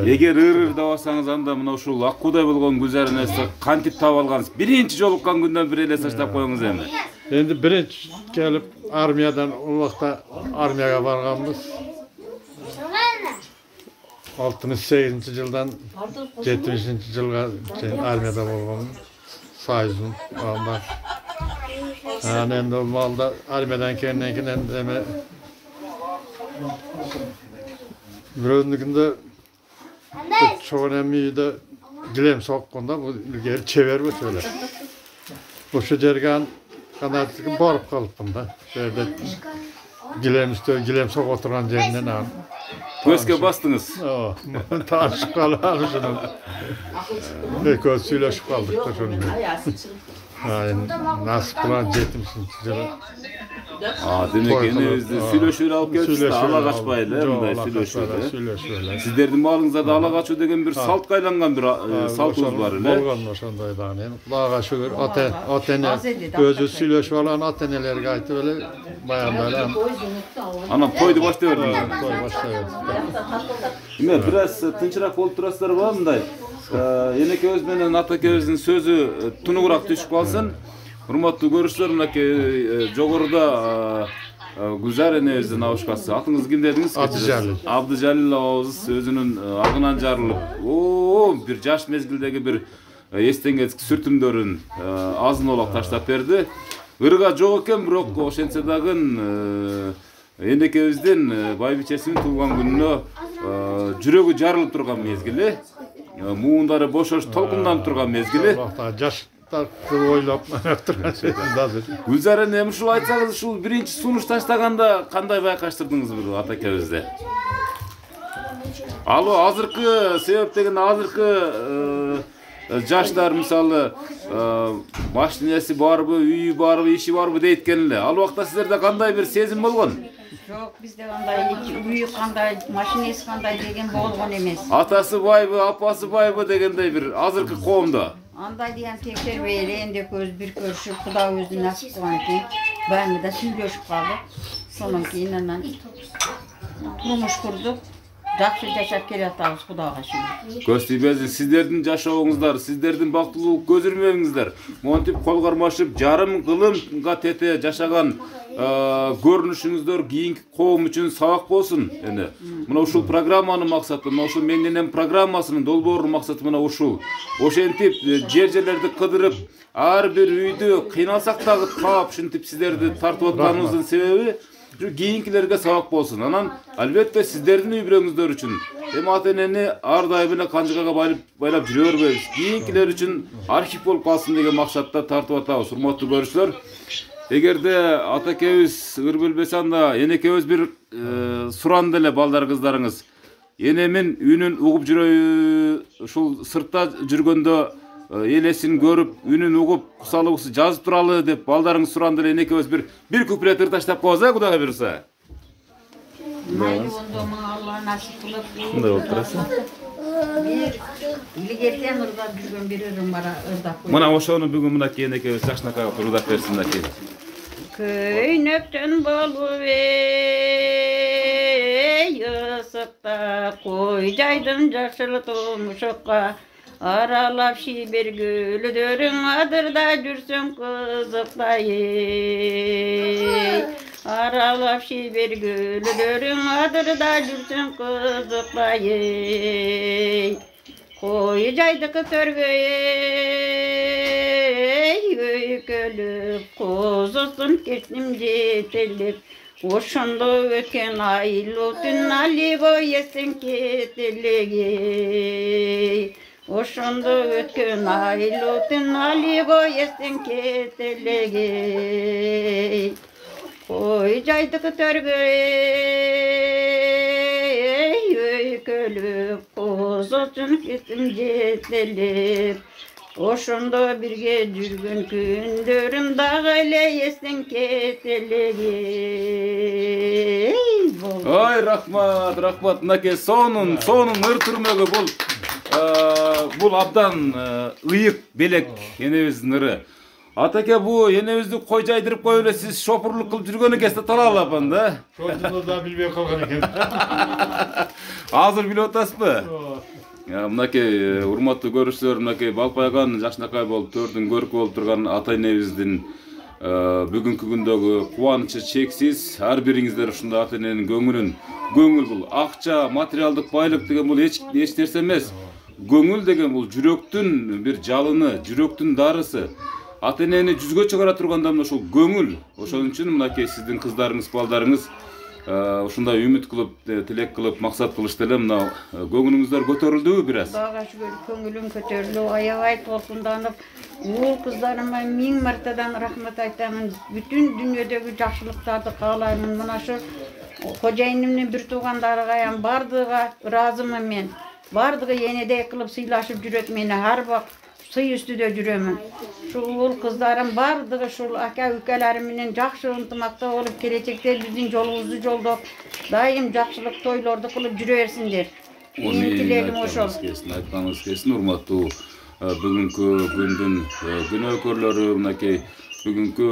[SPEAKER 1] Эгер ырдабасаңыз анда мына ушул аккуудай болгон Гүлзар энеси кантип таап алгансыз? Биринчи жолуккан күндөн бир эле саштап коюңуз эми.
[SPEAKER 4] Энди биринчи келип армиядан убакта армияга барганбыз. 68-жылдан 70-жылга армияда болгонмун. Союздун анда. Аны энди малда армиядан келгенден кийин энди эме бирөөндүкүндө чоң эмийде килем соккондо бул илгери чебер өтө эле. Ошо жерге канатыгы барып калыпмын да. Жерде килем согуп отурган жеринен аны
[SPEAKER 1] көзгө бастыңыз.
[SPEAKER 4] Таашып калып ушуну. Экөөбүз сүйлөшүп калдык да ошону. Насып кылган 70-жылы.
[SPEAKER 1] Demek enebizde сүйлөшүүгө алып келипсиз, ала качпай эле, мындай сүйлөшүү. Сиздердин малыңызда ала качуу деген бир салтка айланган бир салтыбыз бар эле.
[SPEAKER 4] Болгон ошондой дагы. Кудайга шүгүр, ата-эне өзү сүйлөшүп алган ата-энелерге айтып эле баяндай.
[SPEAKER 1] Анан тойду баштай бердиңиз.
[SPEAKER 4] Той баштай бердик.
[SPEAKER 1] Эме бир аз тынчыраак болуп турасыздар ба мындай? Энекебиз менен атакебиздин сөзү тунугураак түшүп калсын. Урматтуу көрүүчүлөр, мынакей жогоруда Гүлзар энебиздин абышкасы. Атыңыз ким дедиңиз?
[SPEAKER 4] Абдыжалил.
[SPEAKER 1] Абдыжалил абабыз өзүнүн агынан жарылып, бир жаш мезгилдеги бир эстен кетик сүртүмдөрүн азын олак таштап берди. Ырга жок экен, бирок ошентсе дагы энекебиздин байбичесинин туулган күнүнө жүрөгү жарылып турган мезгили, муундары бошош толкунданып турган мезгили.
[SPEAKER 4] Жаштарды ойлоп турган
[SPEAKER 1] Гүлзар эне, ушул айтсаңыз, ушул биринчи сунуш таштаганда кандай байкаштырдыңыз бир атакебизде? Ал азыркы себеп деген азыркы жаштар мисалы машинеси барбы, үйү барбы, иши барбы дейткен эле. Ал убакта сиздерде кандай бир сезим болгон?
[SPEAKER 3] Жок, бизде андай үйү кандай, машинеси кандай деген болгон эмес.
[SPEAKER 1] Атасы байбы, апасы байбы дегендей бир азыркы коомдо.
[SPEAKER 3] Андай деген текшербей эле, энде көз бир көрүшүп, Кудай өзү насип кылган экен. Баягыда сүйлөшүп калдык. Сонун кийин анан турмуш курдук. Жакшы жашап келатабыз, Кудайга шүгүр.
[SPEAKER 1] Көз тийбесин, сиздердин жашооңуздар, сиздердин бактылуу көз ирмегиңиздер, монтип кол кармашып, жарым кылымга тете жашаган көрүнүшүңүздөр кийинки коом үчүн сабак болсун. Эне мына ушул программанын максаты, мына ушул Менденем программасынын долбоорунун максаты мына ушул. Ошентип жер-жерлерди кыдырып, ар бир үйдө кыйналсак дагы таап, ушинтип сиздерди тартып атканыбыздын себеби кийинкилерге сабак болсун. Анан албетте сиздердин үй бүлөңүздөр үчүн эми ата-энени ар дайым эле канжыгага байлап жүрө бербейбиз. Кийинкилер үчүн архив болуп калсын деген максатта тартып атабыз. Урматтуу көрүүчүлөр, эгерде атакебиз ырбелбесе анда энекебиз бир суранды эле балдар кыздарыңыз. Энемин үнүн угуп жүрөйү, ушул сыртта жүргөндө элесин көрүп, үнүн угуп, кусалыбысы жазып туралы деп балдарыңыз суранды эле, энекебиз бир куплет ырташтап коебуз, Кудайга буйрса.
[SPEAKER 3] Майлы ондо мага Алла насип кылып.
[SPEAKER 1] Мындай болуп турасың.
[SPEAKER 3] Бир илгертен ырдап жүргөн бир ырым бар, ырдап коюп.
[SPEAKER 1] Мына ошону бүгүн мынакей энекебиз жакшынакай ырдап берсин мынакей.
[SPEAKER 3] Көйнөктөн болуп ысыкта, кой жайдым жашыл тумшукка, аралап шибер гүлдөрүң адырда жүрсөң кызыктай. Аралап шибер гүлдөрүң адырда жүрсөң кызыктай. Кой жайдыкы төргөй өйкөлүп, козосун кетим жетелеп, ошондо өткен айлуу түн алиго эстен кетелеги. Ошондо өткөн айлуу түн алиго эстен кетелеги. Кой жайдыкы төргөй өйкөлүп, козосун кетим жетелеп, ошондо бирге жүргөн күндөрүм дагы эле эстен кетелеги.
[SPEAKER 1] Ой, рахмат, рахмат. Мынакей сонун ыр түрмөгү бул абдан ыйык белек энебиздин ыры. Атаке, бу энебизди кой жайдырып коюп эле сиз шопурлук кылып жүргөн экенсиз, талал апан да?
[SPEAKER 4] Ошондо да билбей калган экен.
[SPEAKER 1] Азыр билип атасызбы? Мынакей урматтуу көрүүчүлөр, мынакей балпайган жакшынакай болуп, төрдүн көркү болуп турган ата энебиздин бүгүнкү күндөгү кубанычы чексиз. Ар бириңиздер ушундай ата эненин көңүл бул акча, материалдык байлык деген бул эч нерсе эмес. Көңүл деген бул жүрөктүн бир жалыны, жүрөктүн дарысы. Ата энени жүзгө чыгара турганда мына ушул көңүл. Ошон үчүн мынакей сиздин кыздарыңыз, балдарыңыз ушундай үмүт кылып, тилек кылып, максат кылышты эле. Мына көңүлүңүздөр көтөрүлдүбү бир аз?
[SPEAKER 3] Кудайга шүгүр, көңүлүм көтөрүлүп, аябай толкунданып, уул кыздарыма 1000 мартадан рахмат айтамын. Бүтүн дүйнөдөгү жакшылыктарды каалаймын. Мына ушу кожоюнумдун бир туугандарыга бардыгы ыраазымын мен. Бардыгы энедей кылып сыйлашып жүрөт, мени ар убакыт сый үстүдө жүрөмүн. Ушул кыздарым бардыгы ушул ака-укаларым менен жакшы ынтымакта болуп, келечекте биздин жолубузду жолдоп, дайым жакшылык тойлорду кылып жүрө берсиндер. Менин тилегим ошол.
[SPEAKER 1] Айтканыңыз келсин, урматтуу бүгүнкү күндүн күнөөкөрлөрү, мынакей бүгүнкү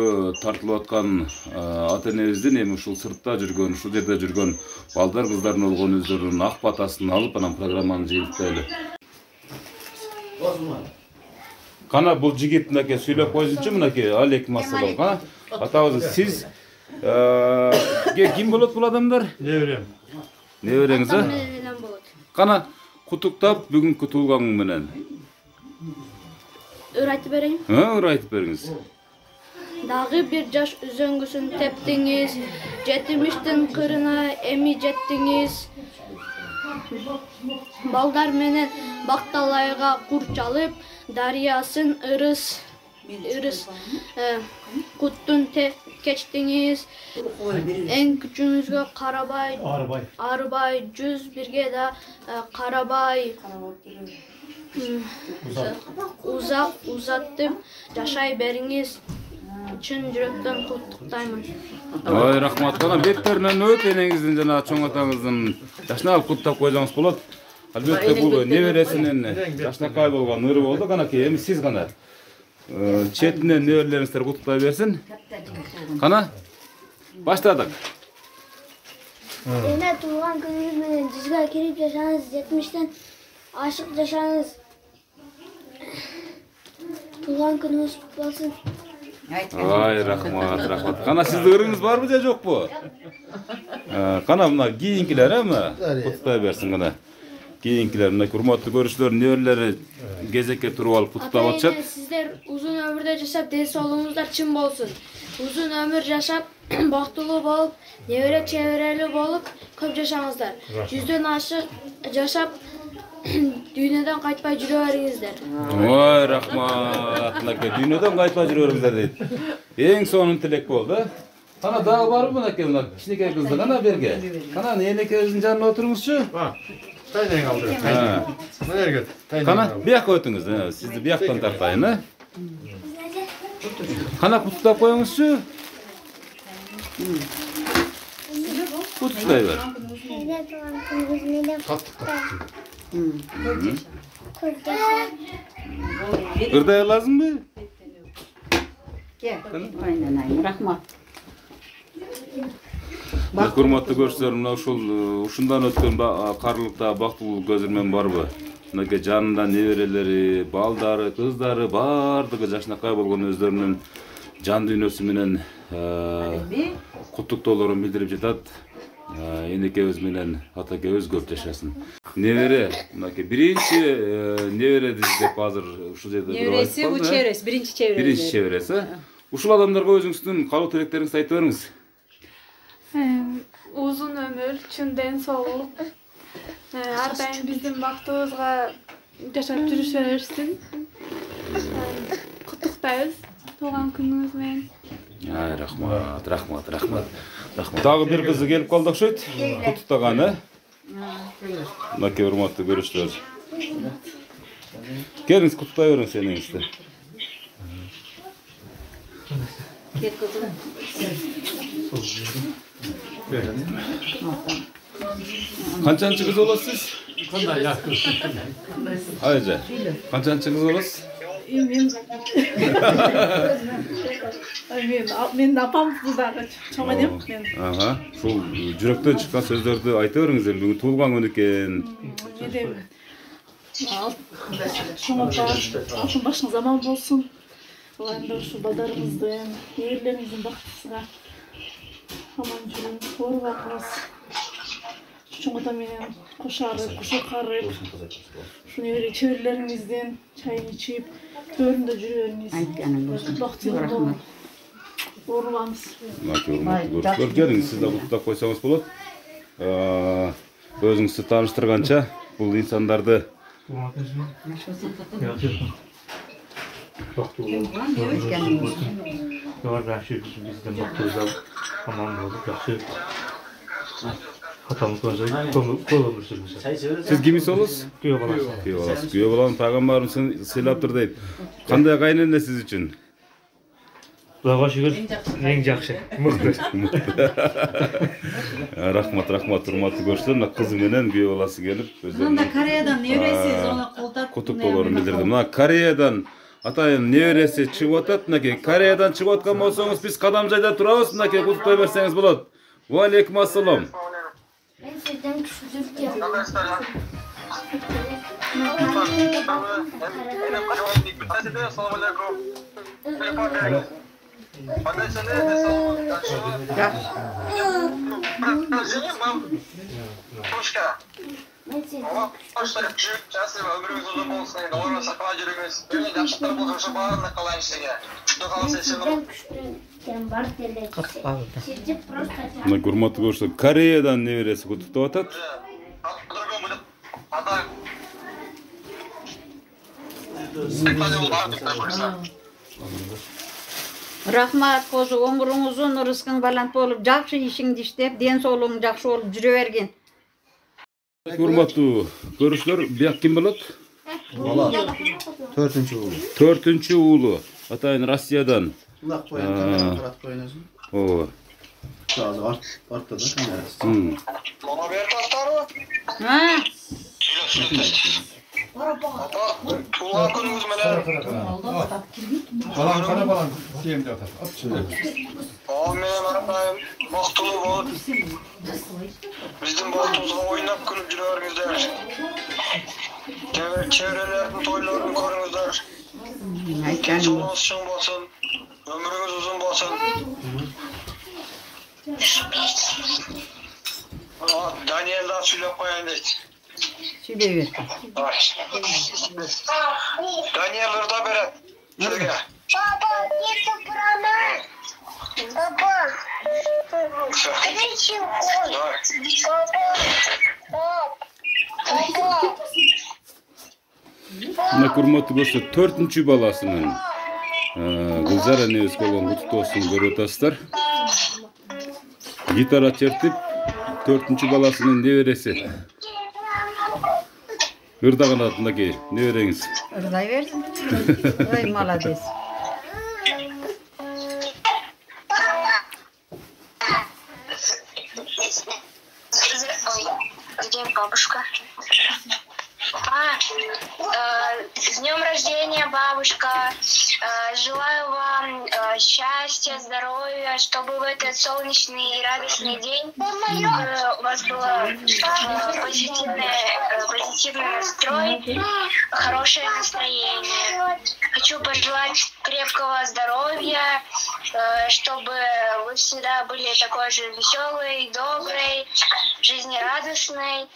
[SPEAKER 1] тартылып аткан ата энебиздин эми ушул сыртта жүргөн, ушул жерде жүргөн балдар кыздардын болгон өздөрүнүн ак батасын алып, анан программаны жыйынтыйлы. Kana bul jigit mınake söylep koysunçu mınake aleyküm assalam. Kana atağız siz kim bolot bu adamlar?
[SPEAKER 5] Nevrem.
[SPEAKER 1] Nevreniz ha? Kana kutuktap bugün kutulgan menen.
[SPEAKER 12] Öğretip bereyim.
[SPEAKER 1] Ha, öğretip beriniz.
[SPEAKER 12] Dağı bir yaş üzöngüsün teptiniz, jetmiştin kırına emi jettiniz. Baldar menen baktalayga kurçalıp, daryasın ırıs kuttun keçtiniz. En küçüğünüzge Arabay 101'ge de Karabay uzattım. Yaşay beriniz. Çın yürekten kutluktayım.
[SPEAKER 1] Ay rahmat kana betterinden öt enеңiздин жана чоң атаңыздын жашына алып куттап койсоңуз болот. Албетте бул небересинин жашнакай болгон ыры болду канакей. Эми сиз гана четинен неберелериңиздер куттуптай берсин. Кана баштадык.
[SPEAKER 12] Ene tuğan gününüz menен жүзгө кирип жашаңыз, 70'ten aşık жашаңыз. Tuğan gününüz kutlu olsun.
[SPEAKER 1] Ay rahmat. Kana sizde ırыңыз barбы же жокпу? Kana mына кийинкилер эми куттуптай берсин гана. Keyinkiler, mına hurmatlı görüşler, nöberleri gezekке turup alıp kutlup atışat.
[SPEAKER 12] Sizler uzun ömürde yaşap, deli sağlığınızlar çın bolsun. Uzun ömür yaşap, baktulu bolup, nevere çevreli bolup, köp yaşаңыздар. 100'den aşık yaşap, dünyadan qaytpay жүрөбериңиздер.
[SPEAKER 1] Oy rahmat. Dünyadan qaytpay жүрөбериңиздер дейт. Эң сонун тилек болду. Kana daha var mı mınake mına? Kişnike kızdı kana berge. Kana neyenekezin janına oturmuşçu?
[SPEAKER 4] Tayden aldı. Nereye git?
[SPEAKER 1] Kana bir yak ötünüz. Siz bir yaktan tartayın ha. Kana kutup koyuңuzçu. Kutuplayıver. Irday lazım mı?
[SPEAKER 3] Gel. Aynen. Rahmat.
[SPEAKER 1] Hurmatlı görüşler, mına uşundan ötken karlılıkta baktılılık gözürmen barбы? Mınake janында nebereleri, baldары, kızdары bardыгы жашнакай болгон өздөрүнүн жан дүйнөсү менен куттуктоолорун билдирип жатат. Энекебиз менен атакебиз көп жашасын. Небере, мынакей биринчи небереди деп азыр ушул жерде туруп айтып
[SPEAKER 6] Небереси, бул чеберес, биринчи чеберес.
[SPEAKER 1] Биринчи чеберес. Ушул адамдарга өзүңүздүн каалоо тилектериңизди айтып бериңиз.
[SPEAKER 13] Uzun ömür, çün den soğuk. Ardayın bizim baktığımızda yaşap жүрүшөрсүн. Kutuktayız. Doğan gününüz men.
[SPEAKER 1] Ay rahmat. Dagы bir kızı gelip kaldı okşoyt. Kutuktagаны. Mınake hurmatlı görüşler. Geliniz kutuktay veriңiz enеңizди.
[SPEAKER 3] Ket kızım.
[SPEAKER 1] Kançançı kız olasız?
[SPEAKER 5] Qanday yaxshi.
[SPEAKER 1] Ayca. Kançançı kız olasız?
[SPEAKER 13] Men apam kızları çok edem.
[SPEAKER 1] Aha. Şol жүрөктөн чыккан сөздөрдү айта бериңиз. Бүгүн туулган күн экен.
[SPEAKER 13] Altın başın zaman olsun. Olayında şu badarımızdan, yerlerimizin baktısına aman жүрün, doğru bakmaz. Şunga menen koşarıp, kuşakarıp, şunu öyle çevirilerimizden çayını içip, töründe жүрөбүңүz. Бактылуу Ormanız.
[SPEAKER 1] Gelin siz de kutup koysanız bolot. Özüңүздү tanıştırgança bul insandardı
[SPEAKER 5] bizden baktığımızda aman olduk yaxşı. Hatamız boyunca ko'rursunuz.
[SPEAKER 1] Siz kimisiz olasiz?
[SPEAKER 5] Kuyov bolasiz.
[SPEAKER 1] Kuyov bolam payg'ambarimizni siylaptir deydi. Qanday qaynana siz uchun?
[SPEAKER 5] Xudoga shukr, eng yaxshi.
[SPEAKER 1] Rahmat, hurmatli ko'rishlar. Qizi bilan kuyov bolasi kelib o'zlari.
[SPEAKER 6] Mında Koreyadan nevresiz ona qo'ltab.
[SPEAKER 1] Qutuqlarini bildirdim. Mana Koreyadan атайын небересі шығып атат, мынакей Кореядан шығып атқан болсаңыз, біз Қадамжайда тұрабыз, мынакей құттықтай берсеңіз болады. Уалейкум ассалам.
[SPEAKER 12] Ben sizden küçücük
[SPEAKER 8] Assalamualaikum. Anda sana Hoşka. Hoşça жасым ömrümüz uzun olsun. Doğru sakla жүріңіз. Böyle yaşlılar болса барлығына қалайын сізге. Күшті қалса
[SPEAKER 1] Мына урматтуу көршілер, Кореядан небересі құттықтап атат.
[SPEAKER 3] Рахмат қожа, өмірің ұзын, рызқың балант болып, жақсы ішіңді іштеп, денсаулығың жақсы болып жүре берген.
[SPEAKER 1] Урматтуу көршілер, бияқ кім болады?
[SPEAKER 2] Бала. Төртінші ұлы.
[SPEAKER 1] Төртінші ұлы. Атайын Россиядан.
[SPEAKER 2] Құлақ қойын, қырат қойын өзін.
[SPEAKER 1] О.
[SPEAKER 2] Қазы артта да.
[SPEAKER 8] Bana ver tasları.
[SPEAKER 3] Ha?
[SPEAKER 8] Tuğlan günümüz mene.
[SPEAKER 4] Balan kara balan diyeyim de atar. At şöyle.
[SPEAKER 8] Amin arabayım. Baktulu bol. Bizim baktımızda oynap gülüp жүреріңіздер. Çevrelerдің toylarını көріңіздер. Жолыңыз шың болсын. Ömrünüz uzun болсын. Daniel'dan söylep koyayım deydi.
[SPEAKER 3] Söyle
[SPEAKER 8] Daniel ırda beret. Sizge.
[SPEAKER 14] Папа, это прана. Папа.
[SPEAKER 1] Мына урматтуу көршілер, төртінші баласының Гүлзар энебиз болгон куттуктоосун көрүп атасыздар. Гитара чертип, төртінші баласының небереси. Ырдаган атындагы небереңиз.
[SPEAKER 3] Ырдай берсин. Ой, молодец.
[SPEAKER 7] Где бабушка? С днем рождения, бабушка. Желаю вам счастья, здоровья, чтобы в этот солнечный и радостный день у вас был позитивный настрой, хорошее настроение. Хочу пожелать крепкого здоровья, чтобы вы всегда были такой же веселой, доброй, жизнерадостной,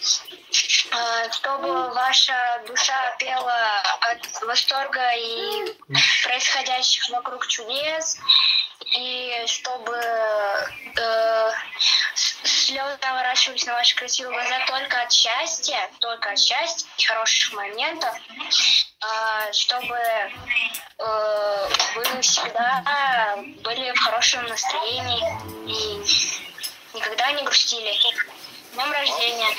[SPEAKER 7] чтобы ваша душа пела от восторга и происходящих вокруг чудес, и чтобы слезы наворачивались на ваши красивые глаза только от счастья и хороших моментов, чтобы вы всегда были в хорошем настроении и никогда не грустили. С днем рождения!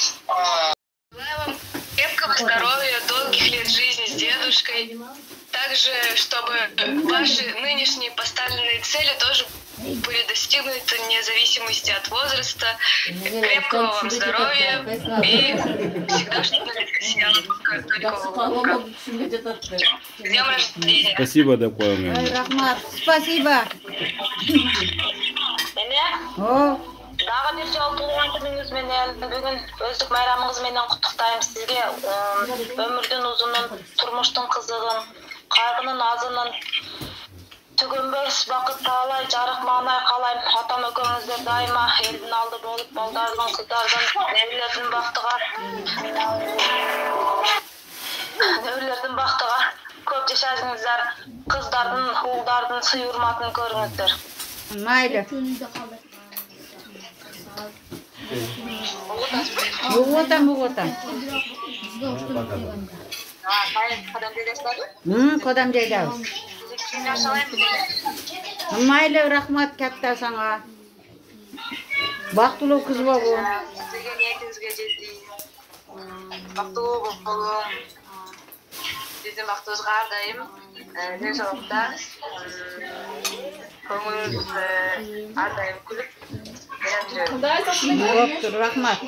[SPEAKER 15] Желаю вам крепкого здоровья, долгих лет жизни с дедушкой. Также, чтобы ваши нынешние поставленные цели тоже были достигнуты вне зависимости от возраста. Крепкого вам здоровья и всегда что-то сияло горького. С днем рождения!
[SPEAKER 1] Спасибо, докуем.
[SPEAKER 3] Рахмат, спасибо.
[SPEAKER 7] Дағы бір жол туған күніңіз менен, бүгін өздік майрамыңыз менен құттықтаймын сізге. Өмірдің ұзынын, тұрмыштың қызығын, қайғының азынын, түгенбес бақыт талай, жарық маңай қалайым. Атам өкеңіздер дайыма елдің алды болып, балдардың, қыздардың, нәулердің бақтыға көп жашасыңыздар, қыздардың, ұлдардың сый урматын көріңіздер.
[SPEAKER 3] Майлы. Бұғытам. Қодам жайдабыз. Майлы, рахмат кәтті саңа. Бақтылы қыз болу.
[SPEAKER 15] Сізге ниетіңізге жетейін. Бақтылы болу. Біздің бақтымызға ардайым. Денсаулықта. Көңіліңіз ардайым күліп.
[SPEAKER 3] Боптыр, рахмат.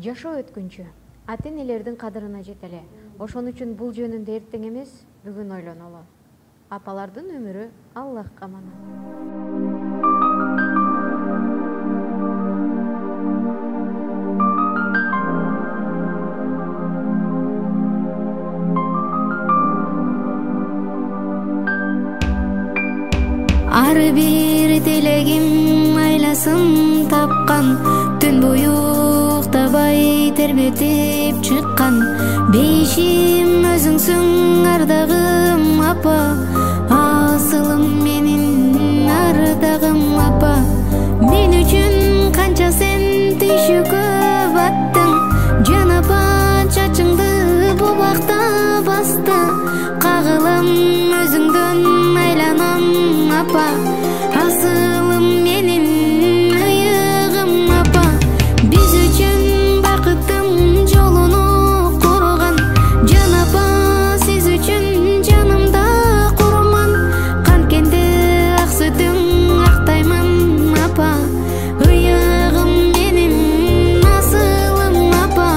[SPEAKER 11] Жаш
[SPEAKER 16] Ошо өткүнчү ата-энелердин кадырына жетеле. Ошон үчүн бул жөнүндө эртең эмес, бүгүн ойлонолу. Апалардын өмүрү Аллахка аманат.
[SPEAKER 17] Ар бир телегим айласын тапкан, түн бою уктабай тербетип чыккан. Бейишим өзүңсүң ардагым апа, асылым менин ардагым апа. Мен үчүн канча сен түйшүккө баттың, жан апа чачыңды бу бакта басты. Кагылам өзүңдөн айланам апа, асылым менин ыйыгым апа. Биз үчүн бакыттын жолуну курган, жан апа сиз үчүн жанымда курман. Канткенде ак сүтүң актаймын апа, ыйыгым менин асылым апа.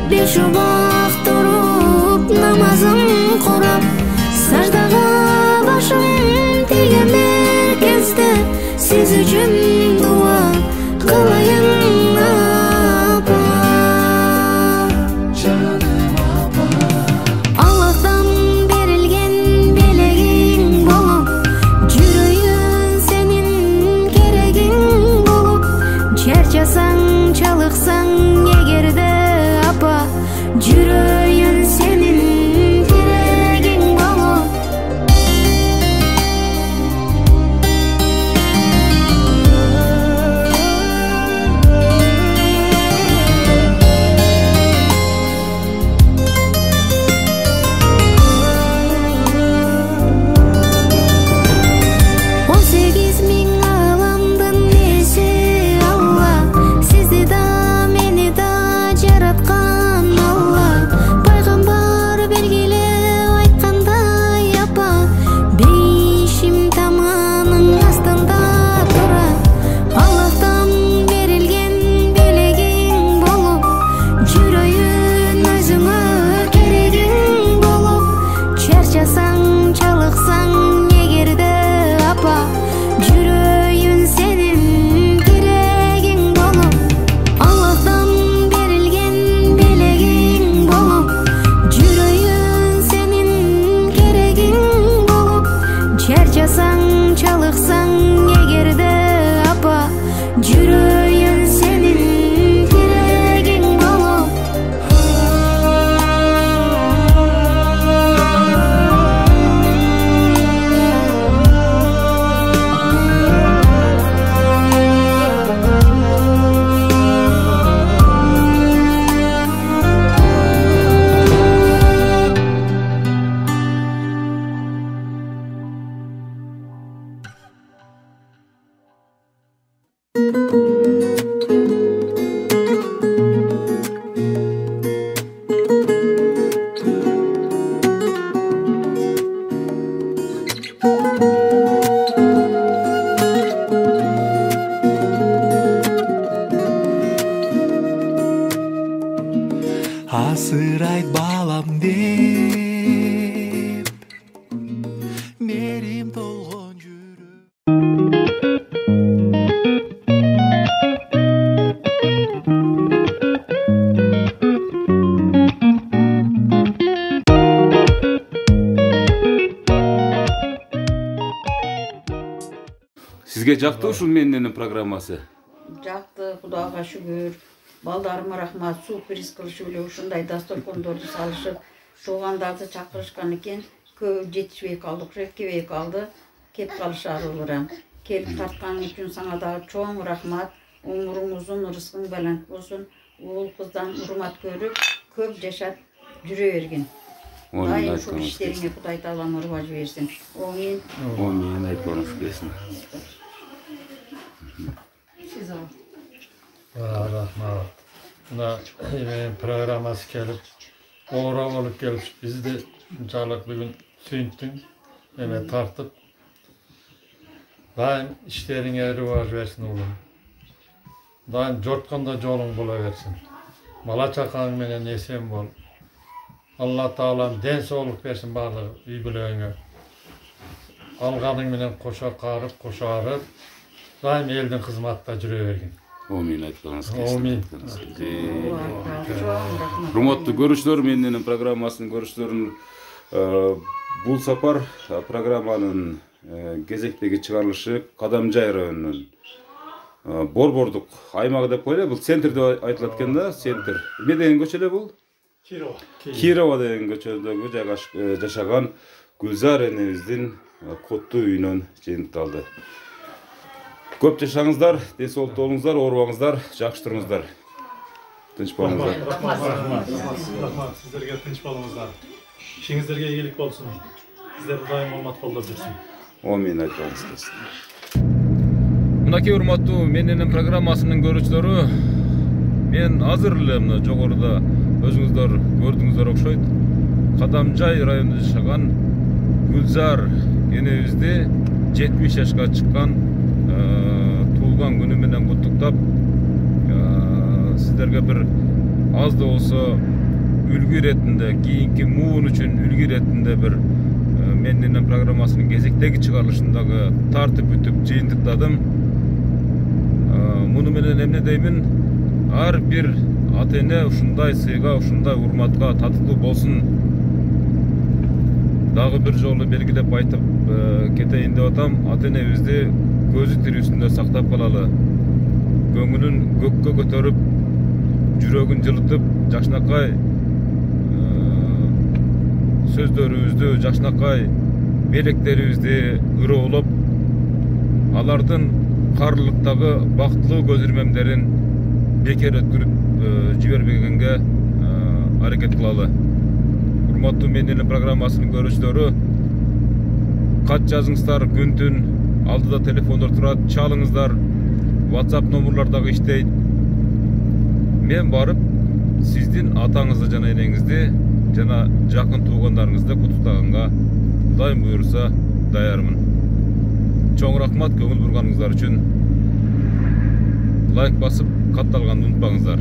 [SPEAKER 17] Беш убак туруп намазым курап, саждага башым тийген бир кезде сиз үчүн дуа кылайын апа. Жаным апа, Аллахтан берилген белегиң болуп, жүрөйүн сенин керегиң болуп. Чарчасаң чалыксаң эгерде апа, жүрөйүн сенин керегиң болуп. Он сегиз миң аламдын эси Алла, сизди да мени да жараткан Алла. Пайгамбар белгилеп айткандай апа, бейишим таманын астында тура. Аллахтан берилген белегиң болуп, жүрөйүн өзүңө керегиң болуп. Чарчасаң чалыксаң эгерде апа, жүрөйүн сенин керегиң болуп. Аллахтан берилген белегиң болуп, жүрөйүн сенин керегиң болуп. Чарчасаң чалыксаң эгерде апа, жүрөйүн сенин керегиң болуп.
[SPEAKER 18] Асырайт балам деп, мерим толгон
[SPEAKER 1] Сизге жакты ушул менин программасы?
[SPEAKER 3] Жакты, Кудайга шүгүр. Балдарыма рахмат, сюрприз кылышып эле ушундай дасторкондорду салышып, туугандарды чакырышкан экен. Көп жетишпей калдык, жеткебей калды. Кеп калышары ылырам. Келип тарткан үчүн сага дагы чоң рахмат. Умуруң узун, рызкың балант болсун. Уул кыздан урмат көрүп, көп жашап жүрө бергин. Дайым ушул иштериңе Кудай Таалам урбаж берсин. Амин.
[SPEAKER 1] Амин, айтпаңыз келсин.
[SPEAKER 3] Siz al.
[SPEAKER 4] Rahmat. Buna programması gelip, uğra olup gelip, bizi de buncalık bugün süyüntün, tartıp, daim işlerine rivaj versin oğlum. Daim jortkanda yolun bulaversin. Mala çakan menen esen bol. Allah Taalam den soğukluk versin barlığı üybülöğüne. Alganın menen koşa qarıp, koşarıp, daim elden hizmatta jürebergin.
[SPEAKER 1] Amin айтпаңыз келсин.
[SPEAKER 4] Amin.
[SPEAKER 1] Урматтуу көрүүчүлөр, менин программасынын көрүүчүлөрүн бул сапар программанын кезектеги чыгарылышы Кадамжай районунун Борбордук аймагы деп коелу. Бул центр деп айтылат экен да, центр. Эмне деген көчө эле бул? Кирова деген көчөдөгү жашаган Гүлзар энебиздин коттуу үйүнөн жыйынтыкталды. Көп жашаңыздар, ден соолукта болуңуздар, оорубаңыздар, жакшы туруңуздар. Тынч болуңуздар.
[SPEAKER 5] Рахмат, сиздерге тынч болуңуздар. Ишиңиздерге ийгилик болсун. Сиздерди дайым урмат колдоп жүрсүн.
[SPEAKER 1] Амин айтпаңыз келсин. Мынакей урматтуу менин программасынын көрүүчүлөрү, мен азыр эле мына жогоруда өзүңүздөр көрдүңүздөр окшойт. Кадамжай районунда жашаган Гүлзар энебизди 70 жашка чыккан туулган күнү менен куттуктап, сиздерге бир аз да болсо үлгү иретинде, кийинки муун үчүн үлгү иретинде бир менин программасынын кезектеги чыгарылышындагы тартып бүтүп жыйынтыктадым. Муну менен эмне деймин? Ар бир ата эне ушундай сыйга, ушундай урматка татыктуу болсун. Дагы бир жолу белгилеп айтып кетейин деп атам. Ата энебизди көзү тирүүсүндө сактап калалы. Көңүлүн көккө көтөрүп, жүрөгүн жылытып, жакшынакай сөздөрүбүздү, жакшынакай белектерибизди ыроолоп, алардын карылыктагы бактылуу көз ирмемдерин бекер өткөрүп жибербегенге аракет кылалы. Урматтуу менин программасынын көрүүчүлөрү, кат жазыңыздар, күн-түн алдыда телефондор турат, чалыңыздар, WhatsApp номерлар дагы иштейт. Мен барып сиздин атаңызды жана энеңизди, жана жакын туугандарыңызды куттуктаганга Кудай буйруса даярмын. Чоң рахмат көңүл бурганыңыздар үчүн. Лайк басып, катталганды унутпаңыздар.